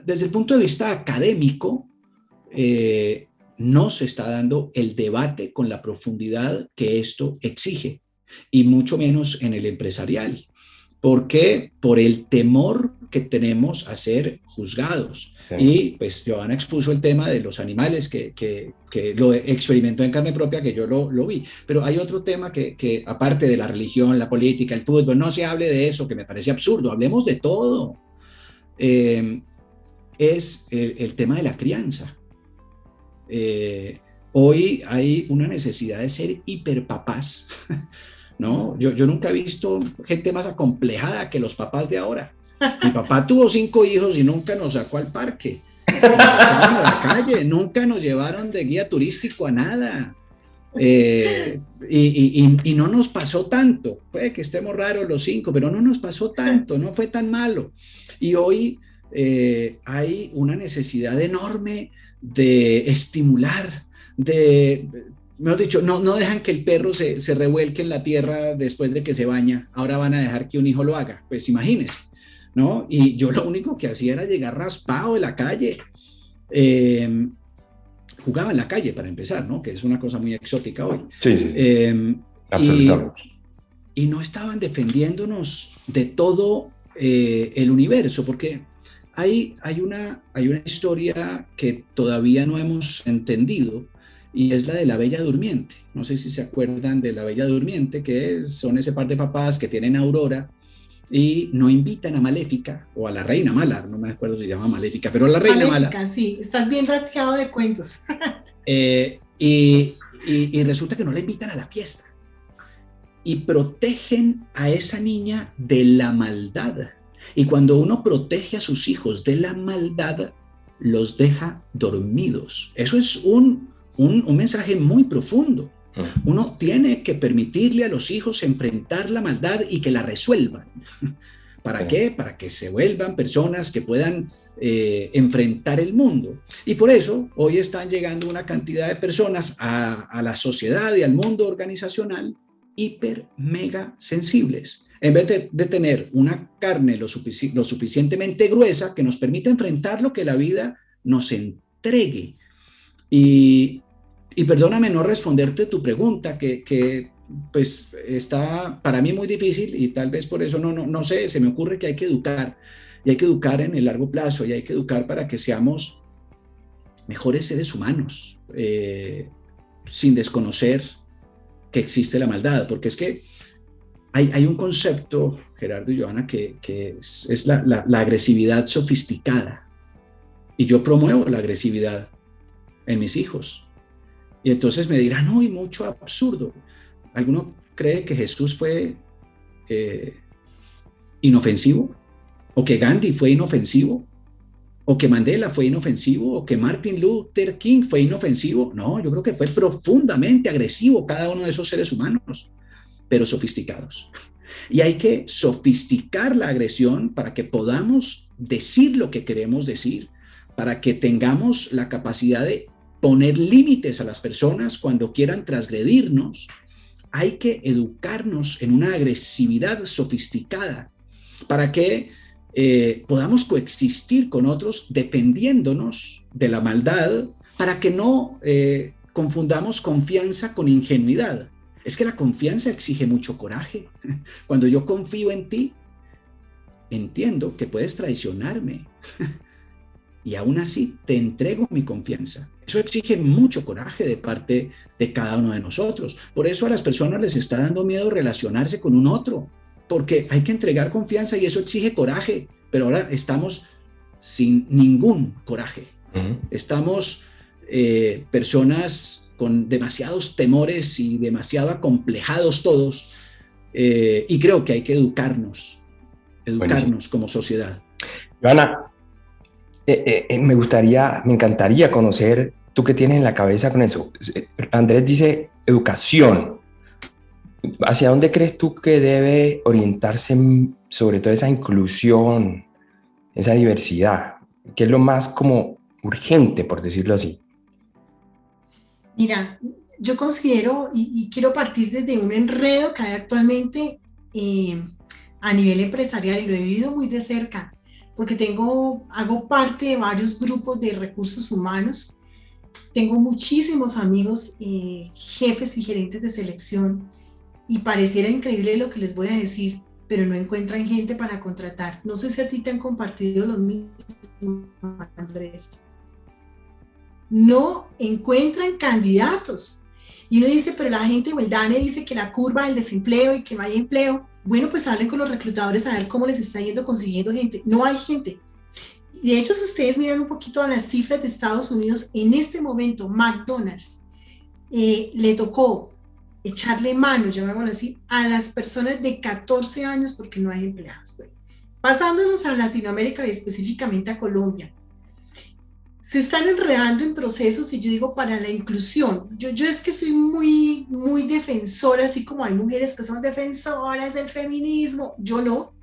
desde el punto de vista académico, no se está dando el debate con la profundidad que esto exige, y mucho menos en el empresarial. ¿Por qué? Por el temor que tenemos a ser juzgados. Sí. Y pues Johanna expuso el tema de los animales, que lo experimentó en carne propia, que yo lo vi. Pero hay otro tema que aparte de la religión, la política, el fútbol, no se hable de eso, que me parece absurdo. Hablemos de todo. Es el tema de la crianza. Hoy hay una necesidad de ser hiperpapás. ¿No? Yo nunca he visto gente más acomplejada que los papás de ahora. Mi papá tuvo 5 hijos y nunca nos sacó al parque, nos echaron a la calle, nunca nos llevaron de guía turístico a nada. Y no nos pasó tanto, puede que estemos raros los 5, pero no nos pasó tanto, no fue tan malo. Y hoy hay una necesidad enorme de estimular, mejor dicho, no dejan que el perro se revuelque en la tierra después de que se baña, ahora van a dejar que un hijo lo haga, pues imagínense, ¿no? Y yo lo único que hacía era llegar raspado de la calle, jugaba en la calle para empezar, ¿no? Que es una cosa muy exótica hoy. Sí. Absolutamente. Y no estaban defendiéndonos de todo el universo, porque hay una historia que todavía no hemos entendido, y es la de la Bella Durmiente. No sé si se acuerdan de la Bella Durmiente, son ese par de papás que tienen a Aurora y no invitan a Maléfica, o a la reina mala, no me acuerdo si se llama Maléfica, pero a la reina Maléfica, mala. Sí, estás bien dateado de cuentos. Y resulta que no la invitan a la fiesta. Y protegen a esa niña de la maldad. Y cuando uno protege a sus hijos de la maldad, los deja dormidos. Eso es un mensaje muy profundo. Uno tiene que permitirle a los hijos enfrentar la maldad y que la resuelvan. ¿Para qué? Para que se vuelvan personas que puedan enfrentar el mundo. Y por eso hoy están llegando una cantidad de personas a la sociedad y al mundo organizacional hiper mega sensibles. En vez de tener una carne lo suficientemente gruesa que nos permita enfrentar lo que la vida nos entregue. Y perdóname no responderte tu pregunta, que pues está para mí muy difícil, y tal vez por eso no sé, se me ocurre que hay que educar, y hay que educar en el largo plazo, y hay que educar para que seamos mejores seres humanos, sin desconocer que existe la maldad, porque es que hay un concepto, Gerardo y Johanna, que es la agresividad sofisticada, y yo promuevo la agresividad en mis hijos. Y entonces me dirán, no, y mucho absurdo. ¿Alguno cree que Jesús fue inofensivo, o que Gandhi fue inofensivo, o que Mandela fue inofensivo, o que Martin Luther King fue inofensivo. No, yo creo que fue profundamente agresivo cada uno de esos seres humanos, pero sofisticados. Y hay que sofisticar la agresión para que podamos decir lo que queremos decir, para que tengamos la capacidad de poner límites a las personas cuando quieran transgredirnos. Hay que educarnos en una agresividad sofisticada para que podamos coexistir con otros defendiéndonos de la maldad, para que no confundamos confianza con ingenuidad. Es que la confianza exige mucho coraje. Cuando yo confío en ti, entiendo que puedes traicionarme y aún así te entrego mi confianza. Eso exige mucho coraje de parte de cada uno de nosotros. Por eso a las personas les está dando miedo relacionarse con un otro, porque hay que entregar confianza y eso exige coraje, pero ahora estamos sin ningún coraje. Estamos personas con demasiados temores y demasiado acomplejados todos, y creo que hay que educarnos como sociedad. Johanna, me encantaría conocer tú qué tienes en la cabeza con eso. Andrés dice educación. ¿Hacia dónde crees tú que debe orientarse sobre todo esa inclusión, esa diversidad? ¿Qué es lo más como urgente, por decirlo así? Mira, yo considero y quiero partir desde un enredo que hay actualmente a nivel empresarial, y lo he vivido muy de cerca, porque hago parte de varios grupos de recursos humanos, tengo muchísimos amigos, jefes y gerentes de selección, y pareciera increíble lo que les voy a decir, pero no encuentran gente para contratar. No sé si a ti te han compartido lo mismo, Andrés. No encuentran candidatos. Y uno dice, pero la gente, o el DANE dice que la curva del desempleo y que no hay empleo. Bueno, pues hablen con los reclutadores a ver cómo les está yendo consiguiendo gente. No hay gente. Y de hecho, si ustedes miran un poquito a las cifras de Estados Unidos, en este momento McDonald's le tocó echarle mano, llamémoslo así, a las personas de 14 años porque no hay empleados. Bueno, pasándonos a Latinoamérica y específicamente a Colombia, se están enredando en procesos, y yo digo para la inclusión. Yo es que soy muy, muy defensora, así como hay mujeres que son defensoras del feminismo, yo no.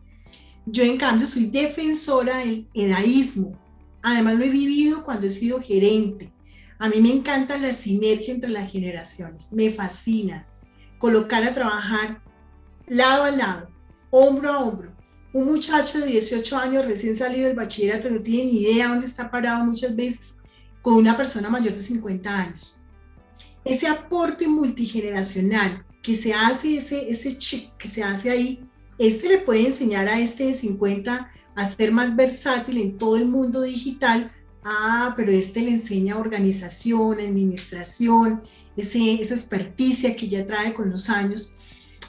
Yo en cambio soy defensora del edaísmo. Además lo he vivido cuando he sido gerente. A mí me encanta la sinergia entre las generaciones, me fascina colocar a trabajar lado a lado, hombro a hombro. Un muchacho de 18 años recién salido del bachillerato no tiene ni idea dónde está parado muchas veces con una persona mayor de 50 años. Ese aporte multigeneracional que se hace, ese chip que se hace ahí, le puede enseñar a este de 50 a ser más versátil en todo el mundo digital. Pero le enseña organización, administración, esa experticia que ya trae con los años.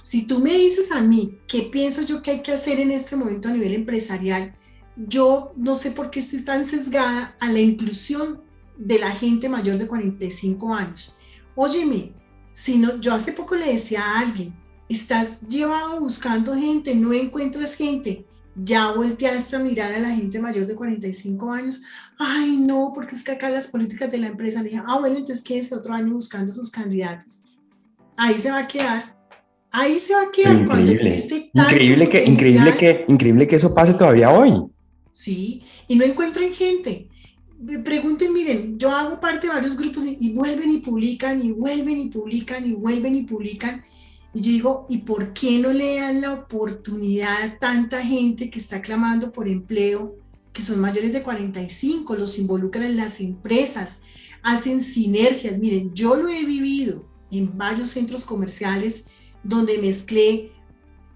Si tú me dices a mí qué pienso yo que hay que hacer en este momento a nivel empresarial, yo no sé por qué estoy tan sesgada a la inclusión de la gente mayor de 45 años. Óyeme, yo hace poco le decía a alguien, estás llevado buscando gente, no encuentras gente, ya volteaste a mirar a la gente mayor de 45 años, ay no, porque es que acá las políticas de la empresa, le dije, bueno, entonces quédese otro año buscando sus candidatos. Ahí se va a quedar Increíble. Cuando existe tanto increíble que eso pase todavía hoy. Sí, y no encuentran gente. Pregunten, miren, yo hago parte de varios grupos y vuelven y publican, y vuelven y publican, y vuelven y publican. Y yo digo, ¿y por qué no le dan la oportunidad a tanta gente que está clamando por empleo, que son mayores de 45, los involucran en las empresas, hacen sinergias? Miren, yo lo he vivido en varios centros comerciales donde mezclé.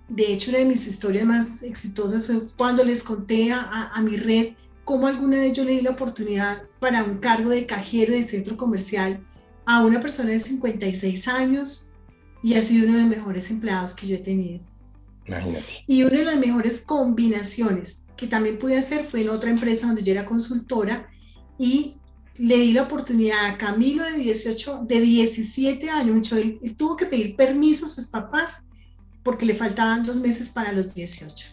De hecho, una de mis historias más exitosas fue cuando les conté a mi red cómo alguna vez yo le di la oportunidad para un cargo de cajero de centro comercial a una persona de 56 años, y ha sido uno de los mejores empleados que yo he tenido. Imagínate. Y una de las mejores combinaciones que también pude hacer fue en otra empresa donde yo era consultora, y le di la oportunidad a Camilo de 17 años. Él tuvo que pedir permiso a sus papás porque le faltaban 2 meses para los 18.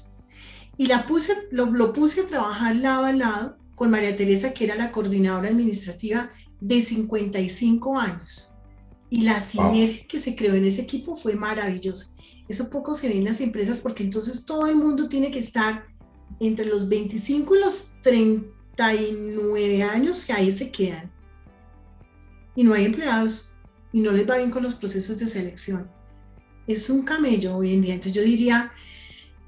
Y lo puse a trabajar lado a lado con María Teresa, que era la coordinadora administrativa de 55 años. Y la sinergia que se creó en ese equipo fue maravillosa. Eso poco se ve en las empresas, porque entonces todo el mundo tiene que estar entre los 25 y los 39 años, y ahí se quedan. Y no hay empleados, y no les va bien con los procesos de selección. Es un camello hoy en día. Entonces yo diría,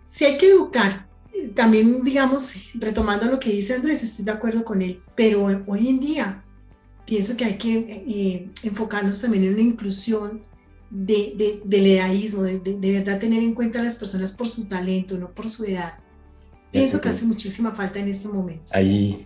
si hay que educar, también, digamos, retomando lo que dice Andrés, estoy de acuerdo con él, pero hoy en día pienso que hay que enfocarnos también en una inclusión del edadismo, de verdad tener en cuenta a las personas por su talento, no por su edad. Pienso que hace muchísima falta en este momento. Ahí.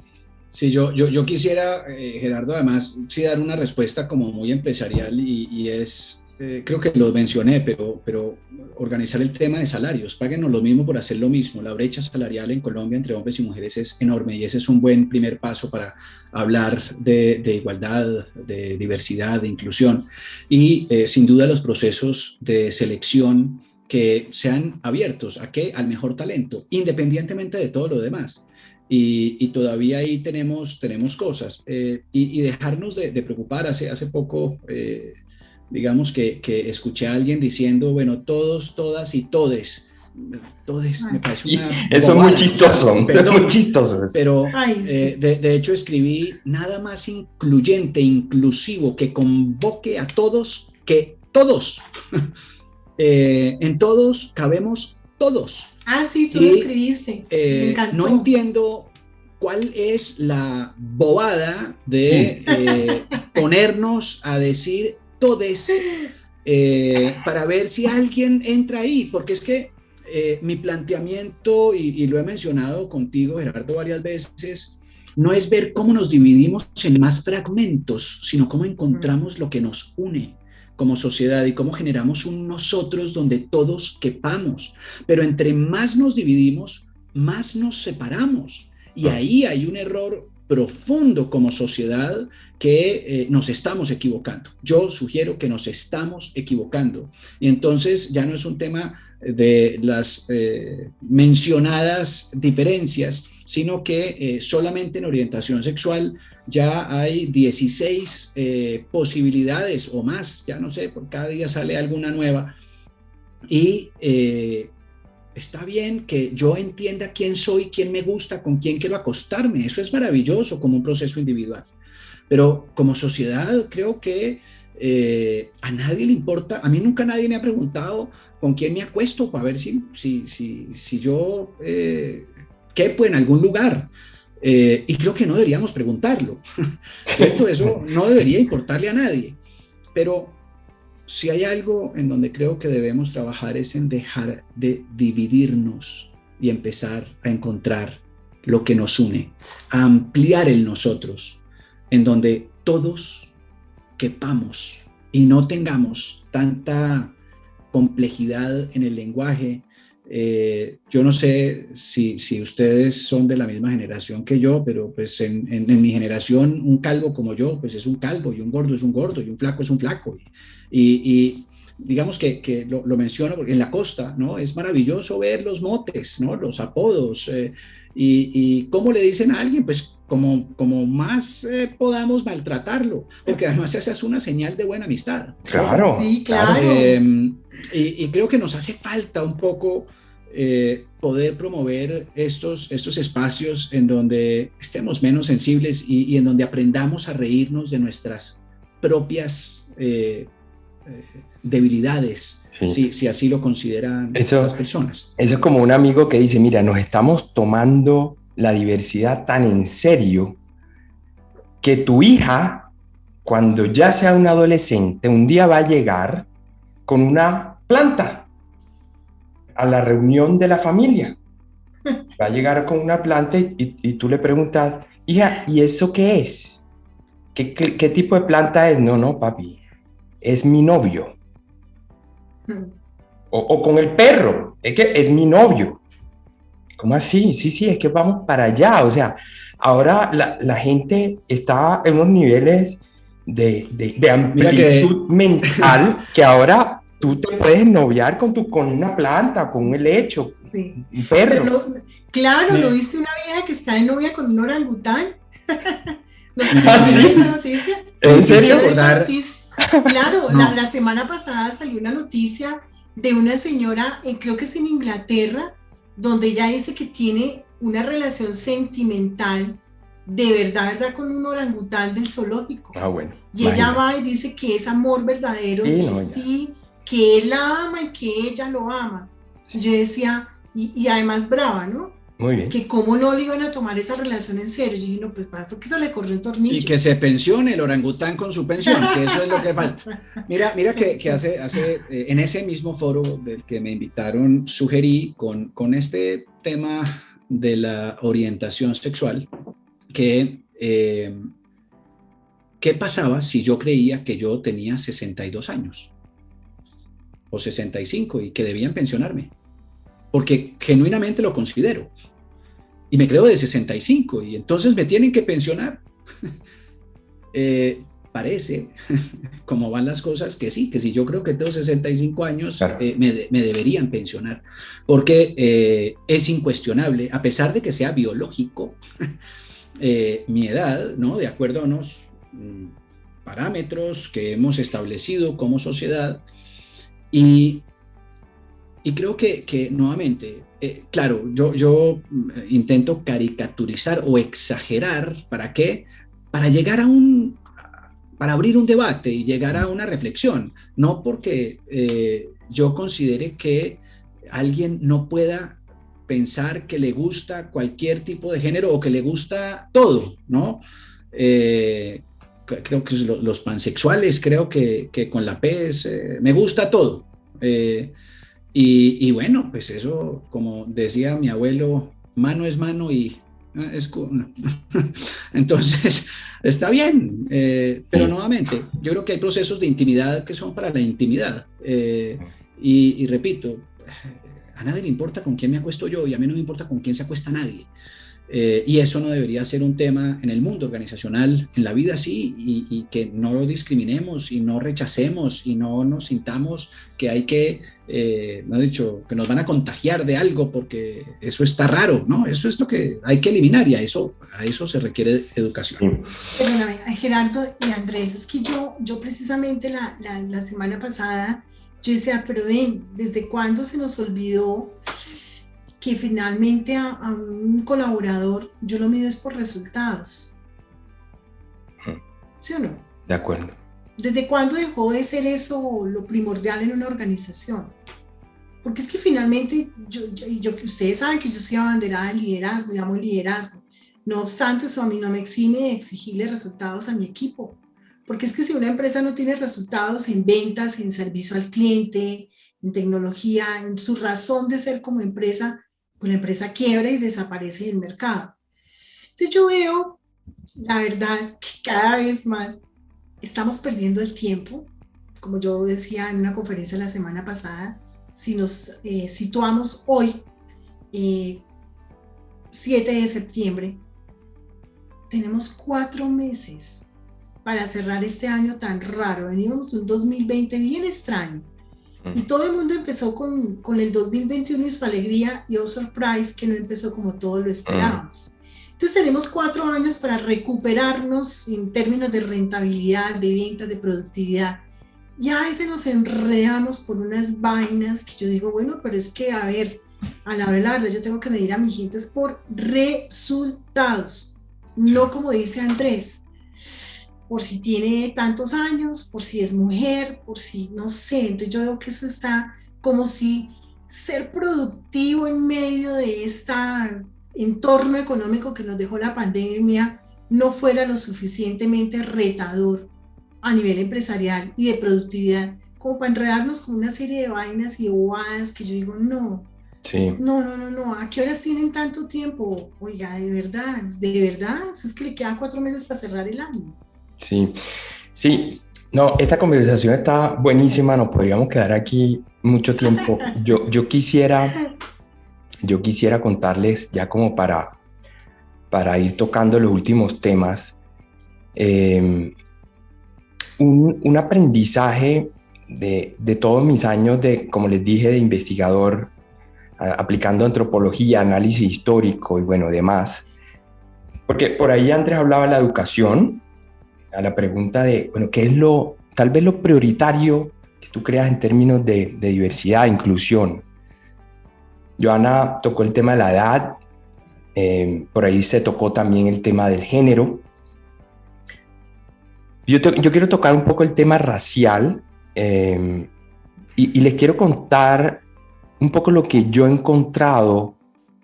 Sí, yo quisiera, Gerardo, además, sí dar una respuesta como muy empresarial y es, creo que lo mencioné, pero organizar el tema de salarios. Páguenos lo mismo por hacer lo mismo. La brecha salarial en Colombia entre hombres y mujeres es enorme, y ese es un buen primer paso para hablar de igualdad, de diversidad, de inclusión. Y sin duda los procesos de selección que sean abiertos ¿a qué? Al mejor talento, independientemente de todo lo demás. Y todavía ahí tenemos cosas. Y dejarnos de preocupar. Hace poco, digamos que escuché a alguien diciendo, bueno, todos, todas y todes. Todes, me parece Sí, una eso bobada, es muy chistoso, o sea, perdón, muy chistoso. pero Sí. de hecho escribí nada más incluyente, inclusivo, que convoque a todos, que todos, en todos cabemos todos. Sí, tú lo escribiste, me encantó. No entiendo cuál es la bobada de ponernos a decir todes para ver si alguien entra ahí, porque es que mi planteamiento, y lo he mencionado contigo, Gerardo, varias veces, no es ver cómo nos dividimos en más fragmentos, sino cómo encontramos lo que nos une como sociedad y cómo generamos un nosotros donde todos quepamos. Pero entre más nos dividimos, más nos separamos. Y ahí hay un error profundo como sociedad que nos estamos equivocando. Yo sugiero que nos estamos equivocando. Y entonces ya no es un tema de las mencionadas diferencias, sino que solamente en orientación sexual ya hay 16 posibilidades o más, ya no sé, por cada día sale alguna nueva. Y está bien que yo entienda quién soy, quién me gusta, con quién quiero acostarme. Eso es maravilloso como un proceso individual. Pero como sociedad creo que a nadie le importa. A mí nunca nadie me ha preguntado con quién me acuesto para ver si yo quepo en algún lugar. Y creo que no deberíamos preguntarlo. ¿Cierto? Eso no debería importarle a nadie. Pero si hay algo en donde creo que debemos trabajar es en dejar de dividirnos y empezar a encontrar lo que nos une, a ampliar el nosotros, en donde todos quepamos y no tengamos tanta complejidad en el lenguaje. Yo no sé si ustedes son de la misma generación que yo, pero pues en mi generación un calvo como yo pues es un calvo, y un gordo es un gordo, y un flaco es un flaco, y digamos que lo menciono porque en la costa, ¿no? Es maravilloso ver los motes, ¿no? Los apodos, y cómo le dicen a alguien, pues como más podamos maltratarlo, porque además esa es una señal de buena amistad. Claro. Sí, claro. Y creo que nos hace falta un poco poder promover estos espacios en donde estemos menos sensibles y en donde aprendamos a reírnos de nuestras propias debilidades, sí. si así lo consideran las personas. Eso es como un amigo que dice, mira, nos estamos tomando la diversidad tan en serio que tu hija, cuando ya sea una adolescente, un día va a llegar con una planta a la reunión de la familia. Va a llegar con una planta y tú le preguntas, hija, ¿y eso qué es? ¿Qué tipo de planta es? No, papi, es mi novio. O con el perro, es que es mi novio. ¿Cómo así? Sí, es que vamos para allá. O sea, ahora la gente está en unos niveles de amplitud mental que ahora tú te puedes noviar con una planta, con un helecho, Sí. un perro. Claro, ¿no viste una vieja que está de novia con un orangután? ¿No ¿Ah, vieron sí? esa noticia? ¿En serio? ¿Vieron esa noticia? Claro, No. la semana pasada salió una noticia de una señora, creo que es en Inglaterra, donde ella dice que tiene una relación sentimental de verdad con un orangután del zoológico. Ah, bueno. Y ella va y dice que es amor verdadero, Sí, que no, sí, que él la ama y que ella lo ama. Sí. Yo decía, y además brava, ¿no? Muy bien. Que cómo no le iban a tomar esa relación en serio. Yo dije, no, pues para que se le corrió el tornillo. Y que se pensione el orangután con su pensión, que eso es lo que falta. Mira que sí. hace en ese mismo foro del que me invitaron, sugerí con este tema de la orientación sexual, que ¿qué pasaba si yo creía que yo tenía 62 años o 65 y que debían pensionarme? Porque genuinamente lo considero. Y me creo de 65 y entonces me tienen que pensionar. Parece, como van las cosas, que sí, que si yo creo que tengo 65 años, claro. me deberían pensionar. Porque es incuestionable, a pesar de que sea biológico, mi edad, ¿no? De acuerdo a unos parámetros que hemos establecido como sociedad. Y creo que nuevamente, claro, yo intento caricaturizar o exagerar, ¿para qué? Para llegar para abrir un debate y llegar a una reflexión, no porque yo considere que alguien no pueda pensar que le gusta cualquier tipo de género o que le gusta todo, ¿no? Creo que los pansexuales, creo que con la P me gusta todo. Y bueno, pues eso, como decía mi abuelo, mano es mano y entonces está bien, pero nuevamente, yo creo que hay procesos de intimidad que son para la intimidad. Y repito, a nadie le importa con quién me acuesto yo y a mí no me importa con quién se acuesta nadie. Y eso no debería ser un tema en el mundo organizacional, en la vida sí, y que no lo discriminemos y no rechacemos y no nos sintamos que hay que, no he dicho, que nos van a contagiar de algo porque eso está raro, ¿no? Eso es lo que hay que eliminar y a eso se requiere educación. Perdóname, Gerardo y Andrés, es que yo precisamente la semana pasada, yo decía, pero ven, ¿desde cuándo se nos olvidó que finalmente a un colaborador yo lo mido es por resultados? ¿Sí o no? De acuerdo. ¿Desde cuándo dejó de ser eso lo primordial en una organización? Porque es que finalmente, ustedes saben que yo soy abanderada de liderazgo, llamo liderazgo. No obstante, eso a mí no me exime de exigirle resultados a mi equipo. Porque es que si una empresa no tiene resultados en ventas, en servicio al cliente, en tecnología, en su razón de ser como empresa, pues la empresa quiebra y desaparece del mercado. Entonces yo veo, la verdad, que cada vez más estamos perdiendo el tiempo. Como yo decía en una conferencia la semana pasada, si nos situamos hoy, 7 de septiembre, tenemos 4 meses para cerrar este año tan raro. Veníamos de un 2020 bien extraño. Y todo el mundo empezó con el 2021 y su alegría, y oh surprise, que no empezó como todos lo esperábamos. Entonces tenemos 4 años para recuperarnos en términos de rentabilidad, de ventas, de productividad. Y a veces nos enredamos por unas vainas que yo digo, bueno, pero es que, a ver, a la verdad, yo tengo que medir a mi gente es por resultados, no como dice Andrés, por si tiene tantos años, por si es mujer, por si, no sé. Entonces yo veo que eso está como si ser productivo en medio de este entorno económico que nos dejó la pandemia no fuera lo suficientemente retador a nivel empresarial y de productividad, como para enredarnos con una serie de vainas y bobadas que yo digo, no, sí. No, ¿a qué horas tienen tanto tiempo? Oiga, de verdad, es que le quedan 4 meses para cerrar el año. Sí, no, esta conversación está buenísima, nos podríamos quedar aquí mucho tiempo. Yo quisiera contarles ya como para ir tocando los últimos temas, un aprendizaje de todos mis años de, como les dije, de investigador, aplicando antropología, análisis histórico y bueno, demás. Porque por ahí Andrés hablaba de la educación, a la pregunta de, bueno, ¿qué es tal vez lo prioritario que tú creas en términos de diversidad, inclusión? Joana tocó el tema de la edad, por ahí se tocó también el tema del género. Yo quiero tocar un poco el tema racial y les quiero contar un poco lo que yo he encontrado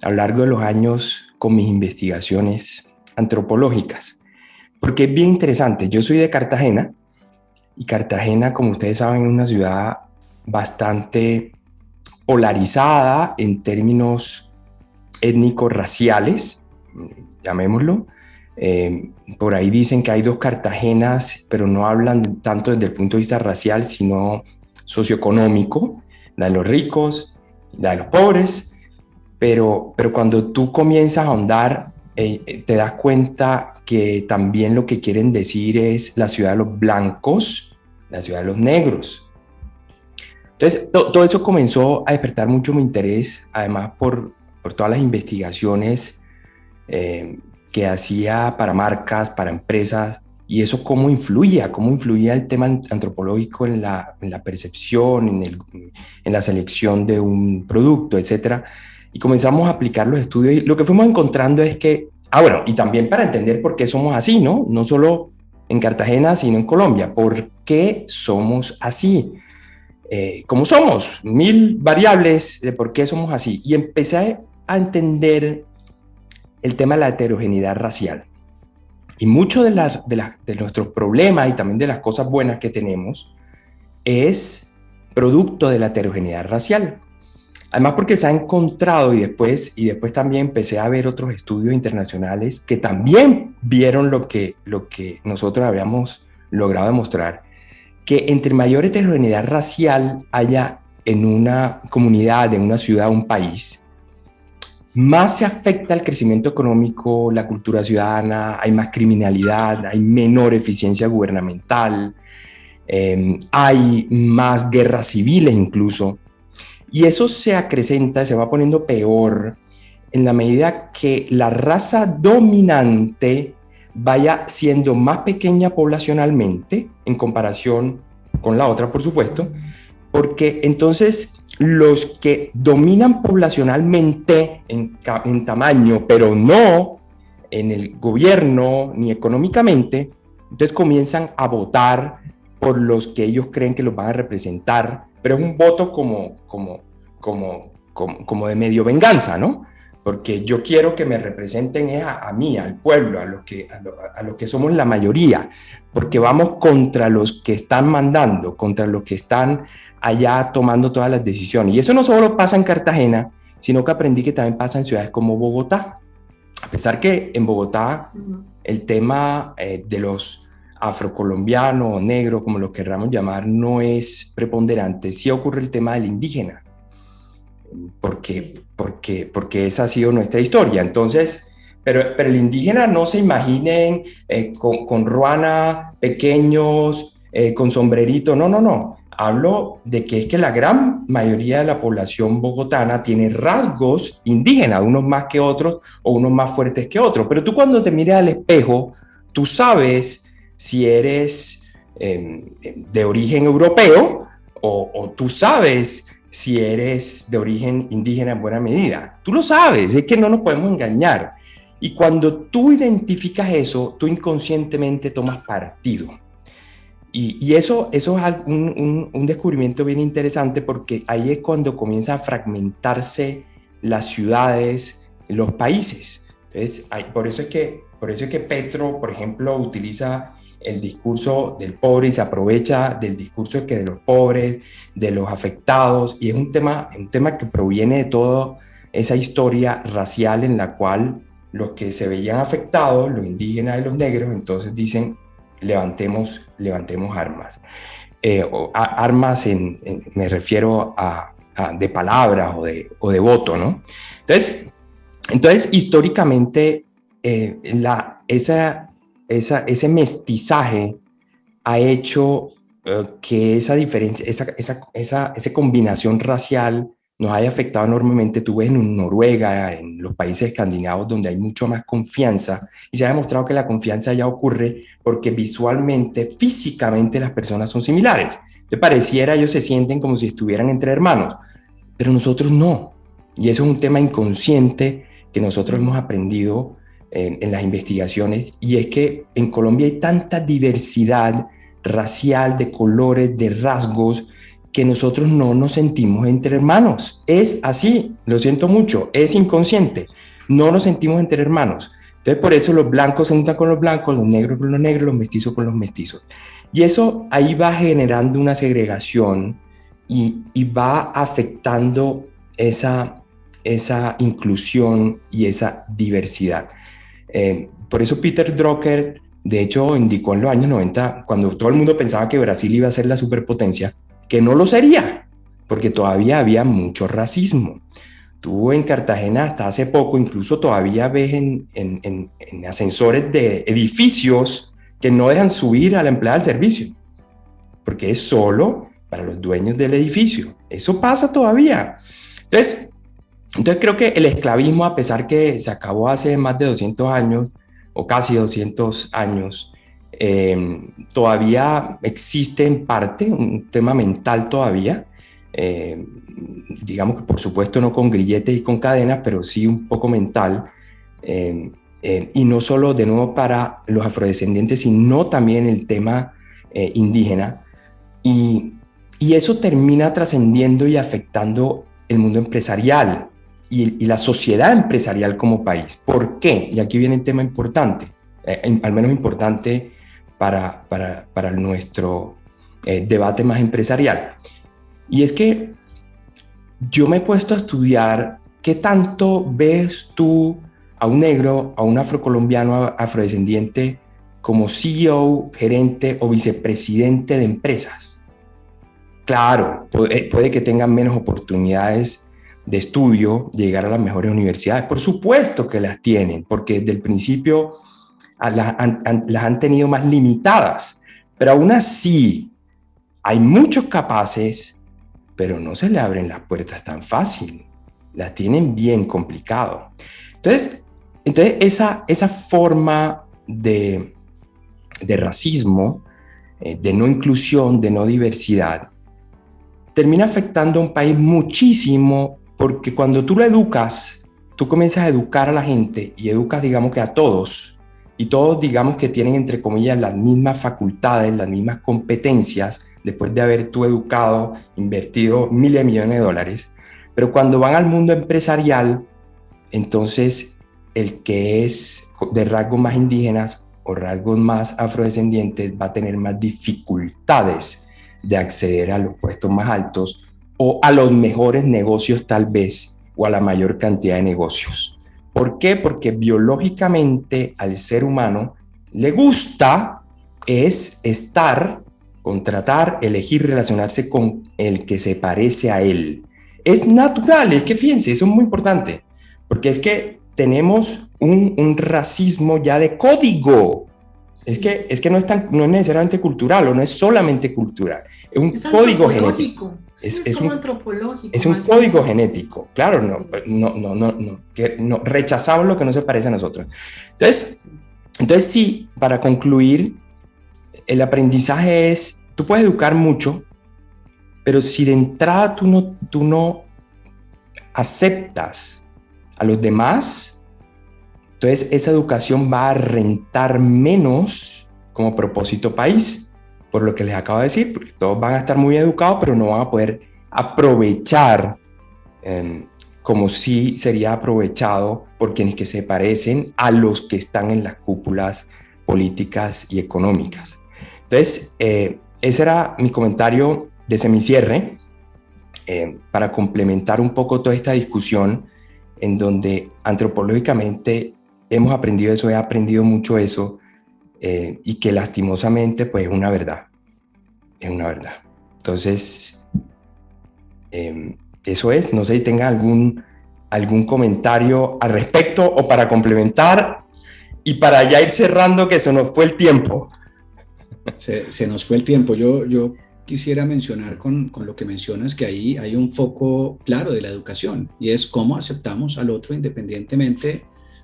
a lo largo de los años con mis investigaciones antropológicas, porque es bien interesante. Yo soy de Cartagena y Cartagena, como ustedes saben, es una ciudad bastante polarizada en términos étnicos raciales, llamémoslo. Por ahí dicen que hay dos Cartagenas, pero no hablan tanto desde el punto de vista racial, sino socioeconómico, la de los ricos, la de los pobres, pero cuando tú comienzas a ahondar, te das cuenta que también lo que quieren decir es la ciudad de los blancos, la ciudad de los negros. Entonces, todo eso comenzó a despertar mucho mi interés, además por todas las investigaciones que hacía para marcas, para empresas, y eso cómo influía el tema antropológico en la percepción, en la selección de un producto, etcétera. Y comenzamos a aplicar los estudios y lo que fuimos encontrando es que, bueno, y también para entender por qué somos así, ¿no? No solo en Cartagena, sino en Colombia. ¿Por qué somos así? ¿Cómo somos? 1000 variables de por qué somos así. Y empecé a entender el tema de la heterogeneidad racial. Y mucho de nuestros problemas y también de las cosas buenas que tenemos es producto de la heterogeneidad racial. Además porque se ha encontrado y después también empecé a ver otros estudios internacionales que también vieron lo que nosotros habíamos logrado demostrar, que entre mayor heterogeneidad racial haya en una comunidad, en una ciudad, un país, más se afecta el crecimiento económico, la cultura ciudadana, hay más criminalidad, hay menor eficiencia gubernamental, hay más guerras civiles incluso. Y eso se acrecenta, se va poniendo peor en la medida que la raza dominante vaya siendo más pequeña poblacionalmente en comparación con la otra, por supuesto, porque entonces los que dominan poblacionalmente en tamaño, pero no en el gobierno ni económicamente, entonces comienzan a votar por los que ellos creen que los van a representar, pero es un voto como de medio venganza, ¿no? Porque yo quiero que me representen a mí, al pueblo, a los que somos la mayoría, porque vamos contra los que están mandando, contra los que están allá tomando todas las decisiones. Y eso no solo pasa en Cartagena, sino que aprendí que también pasa en ciudades como Bogotá. A pesar que en Bogotá el tema de los afrocolombianos o negros, como lo querramos llamar, no es preponderante. Sí ocurre el tema del indígena, porque esa ha sido nuestra historia. Entonces, pero el indígena no se imaginen con ruana, pequeños, con sombrerito, no. Hablo de que es que la gran mayoría de la población bogotana tiene rasgos indígenas, unos más que otros o unos más fuertes que otros. Pero tú cuando te miras al espejo, tú sabes si eres de origen europeo o tú sabes si eres de origen indígena en buena medida. Tú lo sabes, es que no nos podemos engañar. Y cuando tú identificas eso, tú inconscientemente tomas partido. Y eso es un descubrimiento bien interesante porque ahí es cuando comienza a fragmentarse las ciudades, los países. Entonces, por eso es que Petro, por ejemplo, utiliza el discurso del pobre y se aprovecha del discurso de los pobres, de los afectados, y es un tema que proviene de toda esa historia racial en la cual los que se veían afectados, los indígenas y los negros, entonces dicen, levantemos armas. Armas me refiero a de palabras o de voto, ¿no? Entonces históricamente, ese mestizaje ha hecho que esa diferencia, esa combinación racial nos haya afectado enormemente. Tú ves en Noruega, en los países escandinavos, donde hay mucho más confianza, y se ha demostrado que la confianza ya ocurre porque visualmente, físicamente, las personas son similares. Te pareciera, ellos se sienten como si estuvieran entre hermanos, pero nosotros no. Y eso es un tema inconsciente que nosotros hemos aprendido en las investigaciones, y es que en Colombia hay tanta diversidad racial, de colores, de rasgos, que nosotros no nos sentimos entre hermanos. Es así, lo siento mucho, es inconsciente. No nos sentimos entre hermanos. Entonces, por eso los blancos se juntan con los blancos, los negros con los negros, los mestizos con los mestizos. Y eso ahí va generando una segregación y va afectando esa inclusión y esa diversidad. Por eso Peter Drucker, de hecho, indicó en los años 90, cuando todo el mundo pensaba que Brasil iba a ser la superpotencia, que no lo sería, porque todavía había mucho racismo. Tú en Cartagena hasta hace poco, incluso todavía ves en ascensores de edificios que no dejan subir a la empleada del servicio, porque es solo para los dueños del edificio. Eso pasa todavía. Entonces creo que el esclavismo, a pesar que se acabó hace más de 200 años, o casi 200 años, todavía existe en parte un tema mental todavía, digamos que por supuesto no con grilletes y con cadenas, pero sí un poco mental, y no solo de nuevo para los afrodescendientes, sino también el tema indígena, y eso termina trascendiendo y afectando el mundo empresarial y la sociedad empresarial como país. ¿Por qué? Y aquí viene el tema importante, al menos importante para nuestro debate más empresarial. Y es que yo me he puesto a estudiar qué tanto ves tú a un negro, a un afrocolombiano, afrodescendiente, como CEO, gerente o vicepresidente de empresas. Claro, puede que tengan menos oportunidades de estudio, llegar a las mejores universidades. Por supuesto que las tienen, porque desde el principio las han tenido más limitadas, pero aún así hay muchos capaces, pero no se le abren las puertas tan fácil, las tienen bien complicado. Entonces esa forma de racismo, de no inclusión, de no diversidad, termina afectando a un país muchísimo, porque cuando tú lo educas, tú comienzas a educar a la gente y educas, digamos que a todos, y todos, digamos que tienen, entre comillas, las mismas facultades, las mismas competencias, después de haber tú educado, invertido miles de millones de dólares. Pero cuando van al mundo empresarial, entonces el que es de rasgos más indígenas o rasgos más afrodescendientes va a tener más dificultades de acceder a los puestos más altos o a los mejores negocios tal vez, o a la mayor cantidad de negocios. ¿Por qué? Porque biológicamente al ser humano le gusta es estar, contratar, elegir relacionarse con el que se parece a él. Es natural, es que fíjense, eso es muy importante, porque es que tenemos un racismo ya de código. Sí. Es que no es necesariamente cultural, o no es solamente cultural, es un código genético. Es como antropológico. Es un código genético, claro, no, rechazamos lo que no se parece a nosotros. Entonces sí, para concluir, el aprendizaje es, tú puedes educar mucho, pero si de entrada tú no aceptas a los demás, entonces esa educación va a rentar menos como propósito país, por lo que les acabo de decir, porque todos van a estar muy educados, pero no van a poder aprovechar como si sería aprovechado por quienes que se parecen a los que están en las cúpulas políticas y económicas. Entonces, ese era mi comentario de semicierre, para complementar un poco toda esta discusión, en donde antropológicamente hemos aprendido eso, he aprendido mucho eso, y que lastimosamente pues es una verdad. Entonces, eso es. No sé si tengan algún comentario al respecto o para complementar y para ya ir cerrando, que se nos fue el tiempo. Se nos fue el tiempo. Yo quisiera mencionar con lo que mencionas que ahí hay un foco claro de la educación y es cómo aceptamos al otro independientemente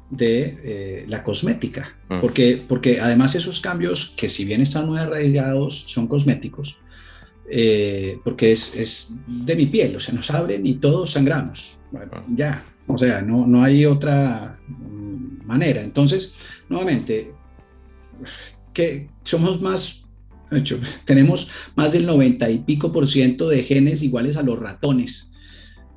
de la cosmética. Porque además esos cambios que si bien están muy arraigados son cosméticos, porque es de mi piel, o sea, nos abren y todos sangramos. Bueno, ya, o sea, no hay otra manera. Entonces, nuevamente, que somos más, de hecho, tenemos más del 90 y pico % de genes iguales a los ratones.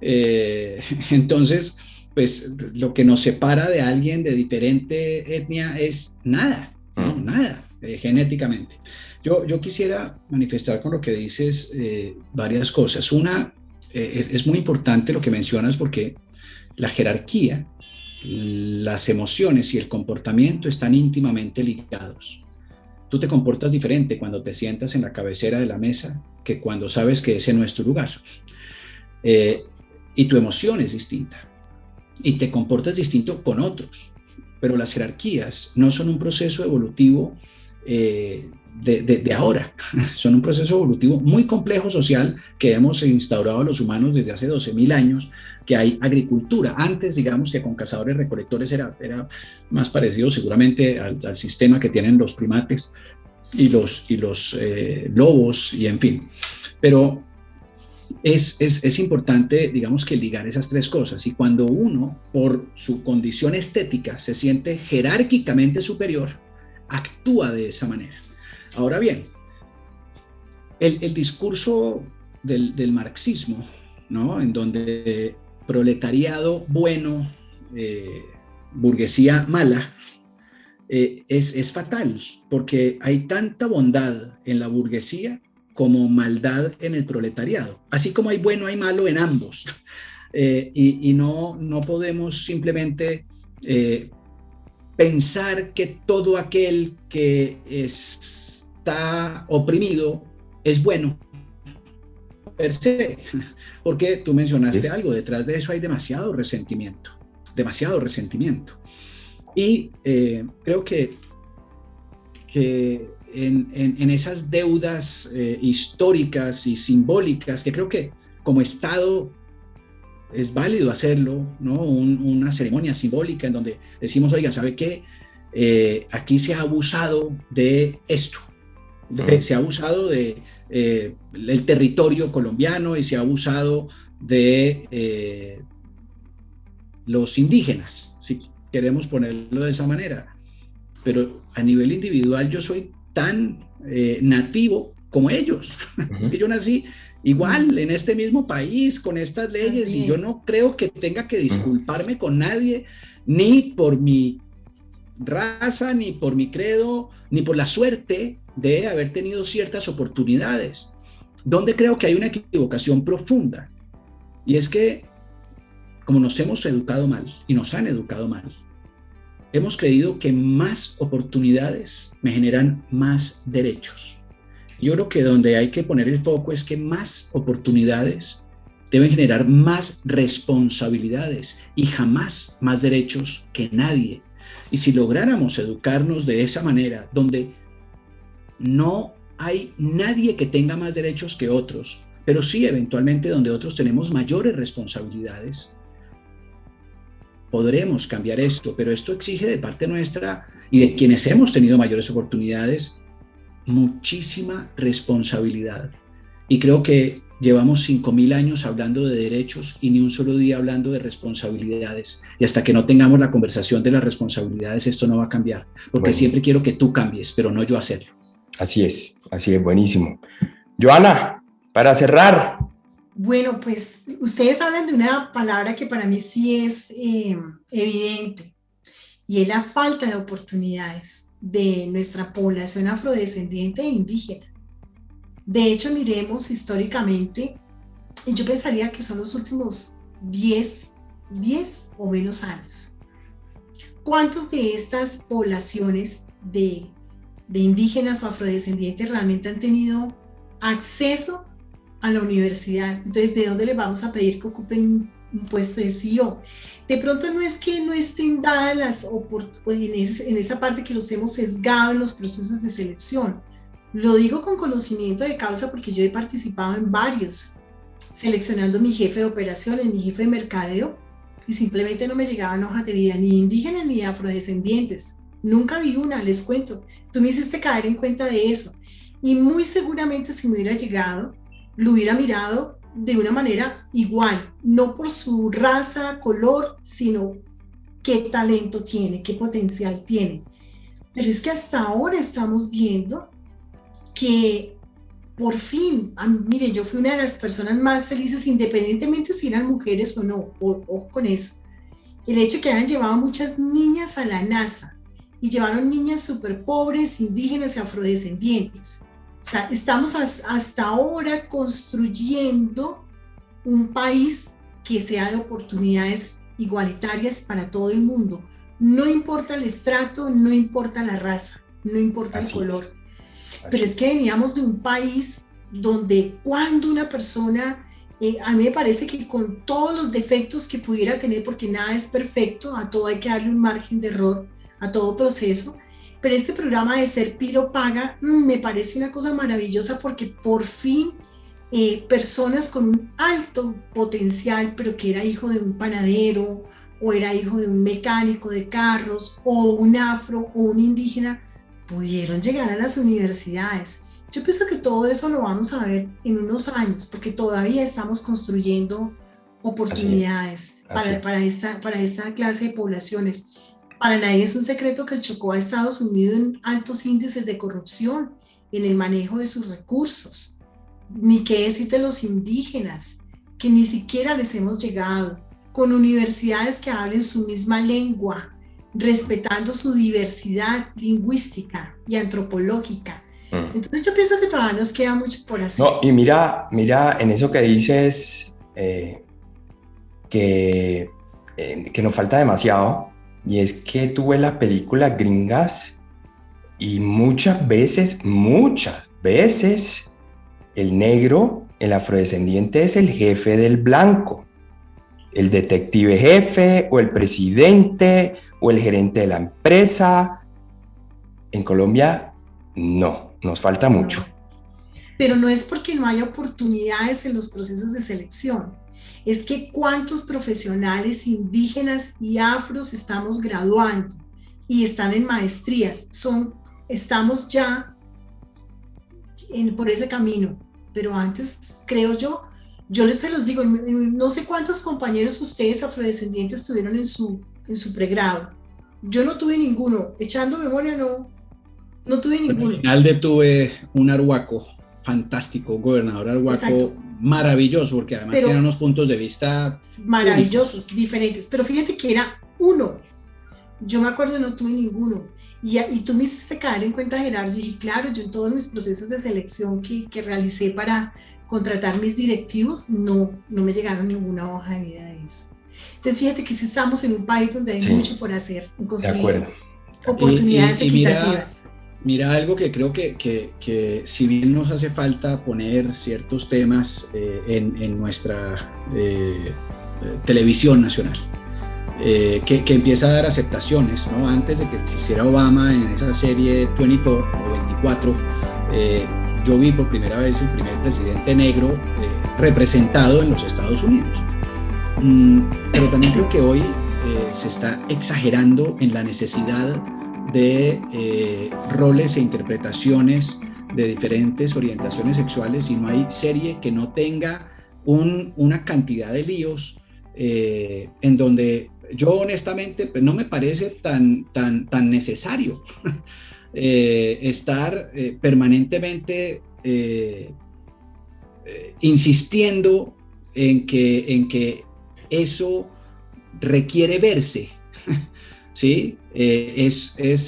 Entonces, pues lo que nos separa de alguien de diferente etnia es nada, ¿no? Nada, genéticamente. Yo quisiera manifestar con lo que dices varias cosas. Una, es muy importante lo que mencionas porque la jerarquía, las emociones y el comportamiento están íntimamente ligados. Tú te comportas diferente cuando te sientas en la cabecera de la mesa que cuando sabes que ese no es tu lugar. Y tu emoción es distinta. Y te comportas distinto con otros. Pero las jerarquías no son un proceso evolutivo de ahora. Son un proceso evolutivo muy complejo social que hemos instaurado los humanos desde hace 12.000 años, que hay agricultura. Antes, digamos que con cazadores recolectores era más parecido seguramente al sistema que tienen los primates y los lobos y en fin. Pero es importante, digamos, que ligar esas tres cosas. Y cuando uno, por su condición estética, se siente jerárquicamente superior, actúa de esa manera. Ahora bien, el discurso del marxismo, ¿no? En donde proletariado bueno, burguesía mala, es fatal, porque hay tanta bondad en la burguesía como maldad en el proletariado. Así como hay bueno, hay malo en ambos. Y no podemos simplemente pensar que todo aquel que está oprimido es bueno per se, porque tú mencionaste algo, detrás de eso hay demasiado resentimiento. Y creo que en esas deudas históricas y simbólicas, que creo que como Estado es válido hacerlo, ¿no? Una ceremonia simbólica en donde decimos, oiga, ¿sabe qué? Aquí se ha abusado de esto, se ha abusado de el territorio colombiano y se ha abusado de los indígenas, si queremos ponerlo de esa manera. Pero a nivel individual yo soy tan nativo como ellos. Es que yo nací igual en este mismo país, con estas leyes, y yo no creo que tenga que disculparme con nadie, ni por mi raza, ni por mi credo, ni por la suerte de haber tenido ciertas oportunidades. Donde creo que hay una equivocación profunda, y es que como nos hemos educado mal y nos han educado mal, hemos creído que más oportunidades me generan más derechos. Yo creo que donde hay que poner el foco es que más oportunidades deben generar más responsabilidades y jamás más derechos que nadie. Y si lográramos educarnos de esa manera, donde no hay nadie que tenga más derechos que otros, pero sí eventualmente donde otros tenemos mayores responsabilidades, podremos cambiar esto, pero esto exige de parte nuestra y de quienes hemos tenido mayores oportunidades muchísima responsabilidad. Y creo que llevamos 5.000 años hablando de derechos y ni un solo día hablando de responsabilidades. Y hasta que no tengamos la conversación de las responsabilidades, esto no va a cambiar, porque siempre quiero que tú cambies, pero no yo hacerlo. Así es, buenísimo. Joana, para cerrar. Bueno, pues ustedes hablan de una palabra que para mí sí es evidente, y es la falta de oportunidades de nuestra población afrodescendiente e indígena. De hecho, miremos históricamente, y yo pensaría que son los últimos 10 o menos años. ¿Cuántos de estas poblaciones de indígenas o afrodescendientes realmente han tenido acceso a la universidad? Entonces, ¿de dónde les vamos a pedir que ocupen un puesto de CEO? De pronto no es que no estén dadas las oportunidades en esa parte que los hemos sesgado en los procesos de selección, Lo digo con conocimiento de causa porque yo he participado en varios, seleccionando mi jefe de operaciones, mi jefe de mercadeo, y simplemente no me llegaban hojas de vida ni indígenas ni afrodescendientes. Nunca vi una, les cuento. Tú me hiciste caer en cuenta de eso. Y muy seguramente si me hubiera llegado, lo hubiera mirado de una manera igual, no por su raza, color, sino qué talento tiene, qué potencial tiene. Pero es que hasta ahora estamos viendo que por fin, mire, yo fui una de las personas más felices, independientemente si eran mujeres o no, o con eso. El hecho de que hayan llevado muchas niñas a la NASA y llevaron niñas súper pobres, indígenas y afrodescendientes. O sea, estamos hasta ahora construyendo un país que sea de oportunidades igualitarias para todo el mundo. No importa el estrato, no importa la raza, no importa el color. Pero es que veníamos de un país donde cuando una persona, a mí me parece que con todos los defectos que pudiera tener, porque nada es perfecto, a todo hay que darle un margen de error, a todo proceso, pero este programa de Ser Piro Paga me parece una cosa maravillosa porque por fin personas con un alto potencial, pero que era hijo de un panadero o era hijo de un mecánico de carros o un afro o un indígena, pudieron llegar a las universidades. Yo pienso que todo eso lo vamos a ver en unos años, porque todavía estamos construyendo oportunidades para esta clase de poblaciones. Para nadie es un secreto que el Chocó ha estado sumido en altos índices de corrupción, en el manejo de sus recursos. Ni qué decir de los indígenas, que ni siquiera les hemos llegado, con universidades que hablen su misma lengua, respetando su diversidad lingüística y antropológica. Entonces yo pienso que todavía nos queda mucho por hacer. No, y mira en eso que dices, que nos falta demasiado, y es que tú ves las películas gringas y muchas veces, el negro, el afrodescendiente es el jefe del blanco, el detective jefe o el presidente o el gerente de la empresa. En Colombia no, nos falta mucho. Pero no es porque no haya oportunidades en los procesos de selección, es que cuántos profesionales indígenas y afros estamos graduando y están en maestrías, estamos ya por ese camino, pero antes creo yo se los digo, no sé cuántos compañeros ustedes afrodescendientes tuvieron en su pregrado. Yo no tuve ninguno, echando memoria no tuve ninguno. Al final tuve un arhuaco fantástico, gobernador arhuaco. Exacto. Maravilloso, porque además tiene unos puntos de vista maravillosos, diferentes, pero fíjate que era uno. Yo me acuerdo, no tuve ninguno. Y tú me hiciste caer en cuenta, Gerardo, y claro, yo en todos mis procesos de selección que realicé para contratar mis directivos, no me llegaron ninguna hoja de vida de eso. Entonces fíjate que sí estamos en un país donde hay mucho por hacer, en construir oportunidades equitativas. Mira algo que creo que si bien nos hace falta poner ciertos temas en nuestra televisión nacional, que empieza a dar aceptaciones, ¿no? Antes de que existiera Obama en esa serie 24 o 24, yo vi por primera vez el primer presidente negro representado en los Estados Unidos. Pero también creo que hoy se está exagerando en la necesidad de roles e interpretaciones de diferentes orientaciones sexuales, y no hay serie que no tenga una cantidad de líos en donde yo honestamente no me parece tan necesario estar permanentemente insistiendo en que eso requiere verse, ¿sí? Es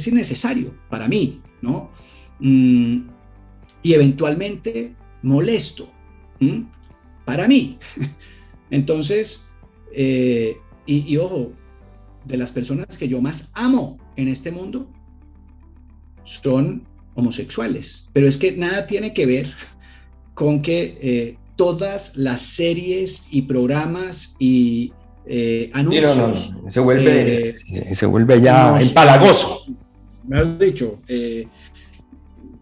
innecesario para mí, ¿no? Y eventualmente molesto para mí. Entonces, y ojo, de las personas que yo más amo en este mundo son homosexuales, pero es que nada tiene que ver con que todas las series y programas y anuncios. No. Se vuelve ya empalagoso. Me has dicho,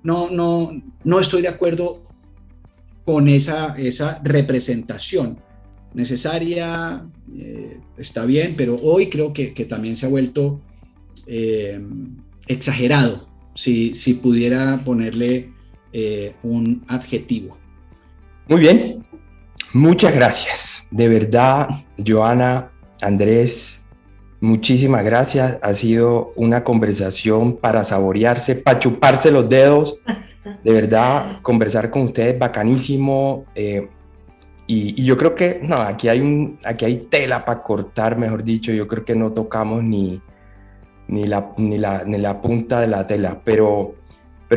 no estoy de acuerdo con esa representación necesaria, está bien, pero hoy creo que también se ha vuelto exagerado, si pudiera ponerle un adjetivo. Muy bien, muchas gracias. De verdad, Joana, Andrés, muchísimas gracias. Ha sido una conversación para saborearse, para chuparse los dedos. De verdad, conversar con ustedes bacanísimo. Y yo creo que, no, aquí hay tela para cortar, mejor dicho. Yo creo que no tocamos ni la punta de la tela, pero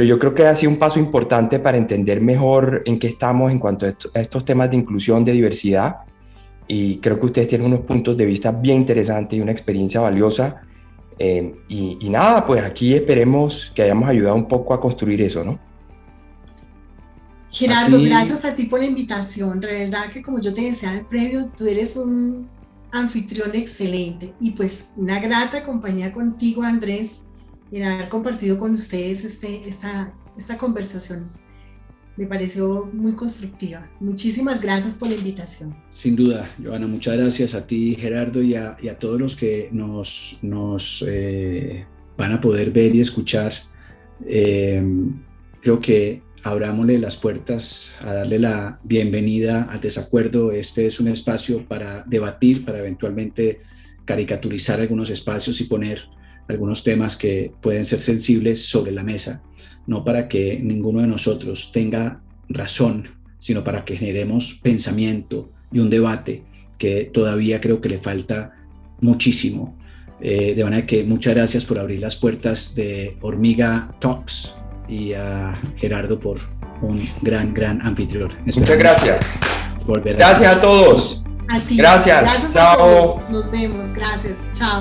yo creo que ha sido un paso importante para entender mejor en qué estamos en cuanto a estos temas de inclusión, de diversidad, y creo que ustedes tienen unos puntos de vista bien interesantes y una experiencia valiosa, y nada, pues aquí esperemos que hayamos ayudado un poco a construir eso, ¿no? Gerardo, gracias a ti por la invitación. De verdad que, como yo te decía al previo, tú eres un anfitrión excelente y pues una grata compañía contigo, Andrés, en haber compartido con ustedes esta conversación. Me pareció muy constructiva. Muchísimas gracias por la invitación. Sin duda, Joana, muchas gracias a ti, Gerardo, y a todos los que nos van a poder ver y escuchar. Creo que abrámosle las puertas a darle la bienvenida al desacuerdo. Este es un espacio para debatir, para eventualmente caricaturizar algunos espacios y poner algunos temas que pueden ser sensibles sobre la mesa, no para que ninguno de nosotros tenga razón, sino para que generemos pensamiento y un debate que todavía creo que le falta muchísimo. De manera que muchas gracias por abrir las puertas de Hormiga Talks y a Gerardo por un gran anfitrión. Muchas gracias. Gracias a todos. A ti. Gracias. Chao. A todos. Nos vemos. Gracias. Chao.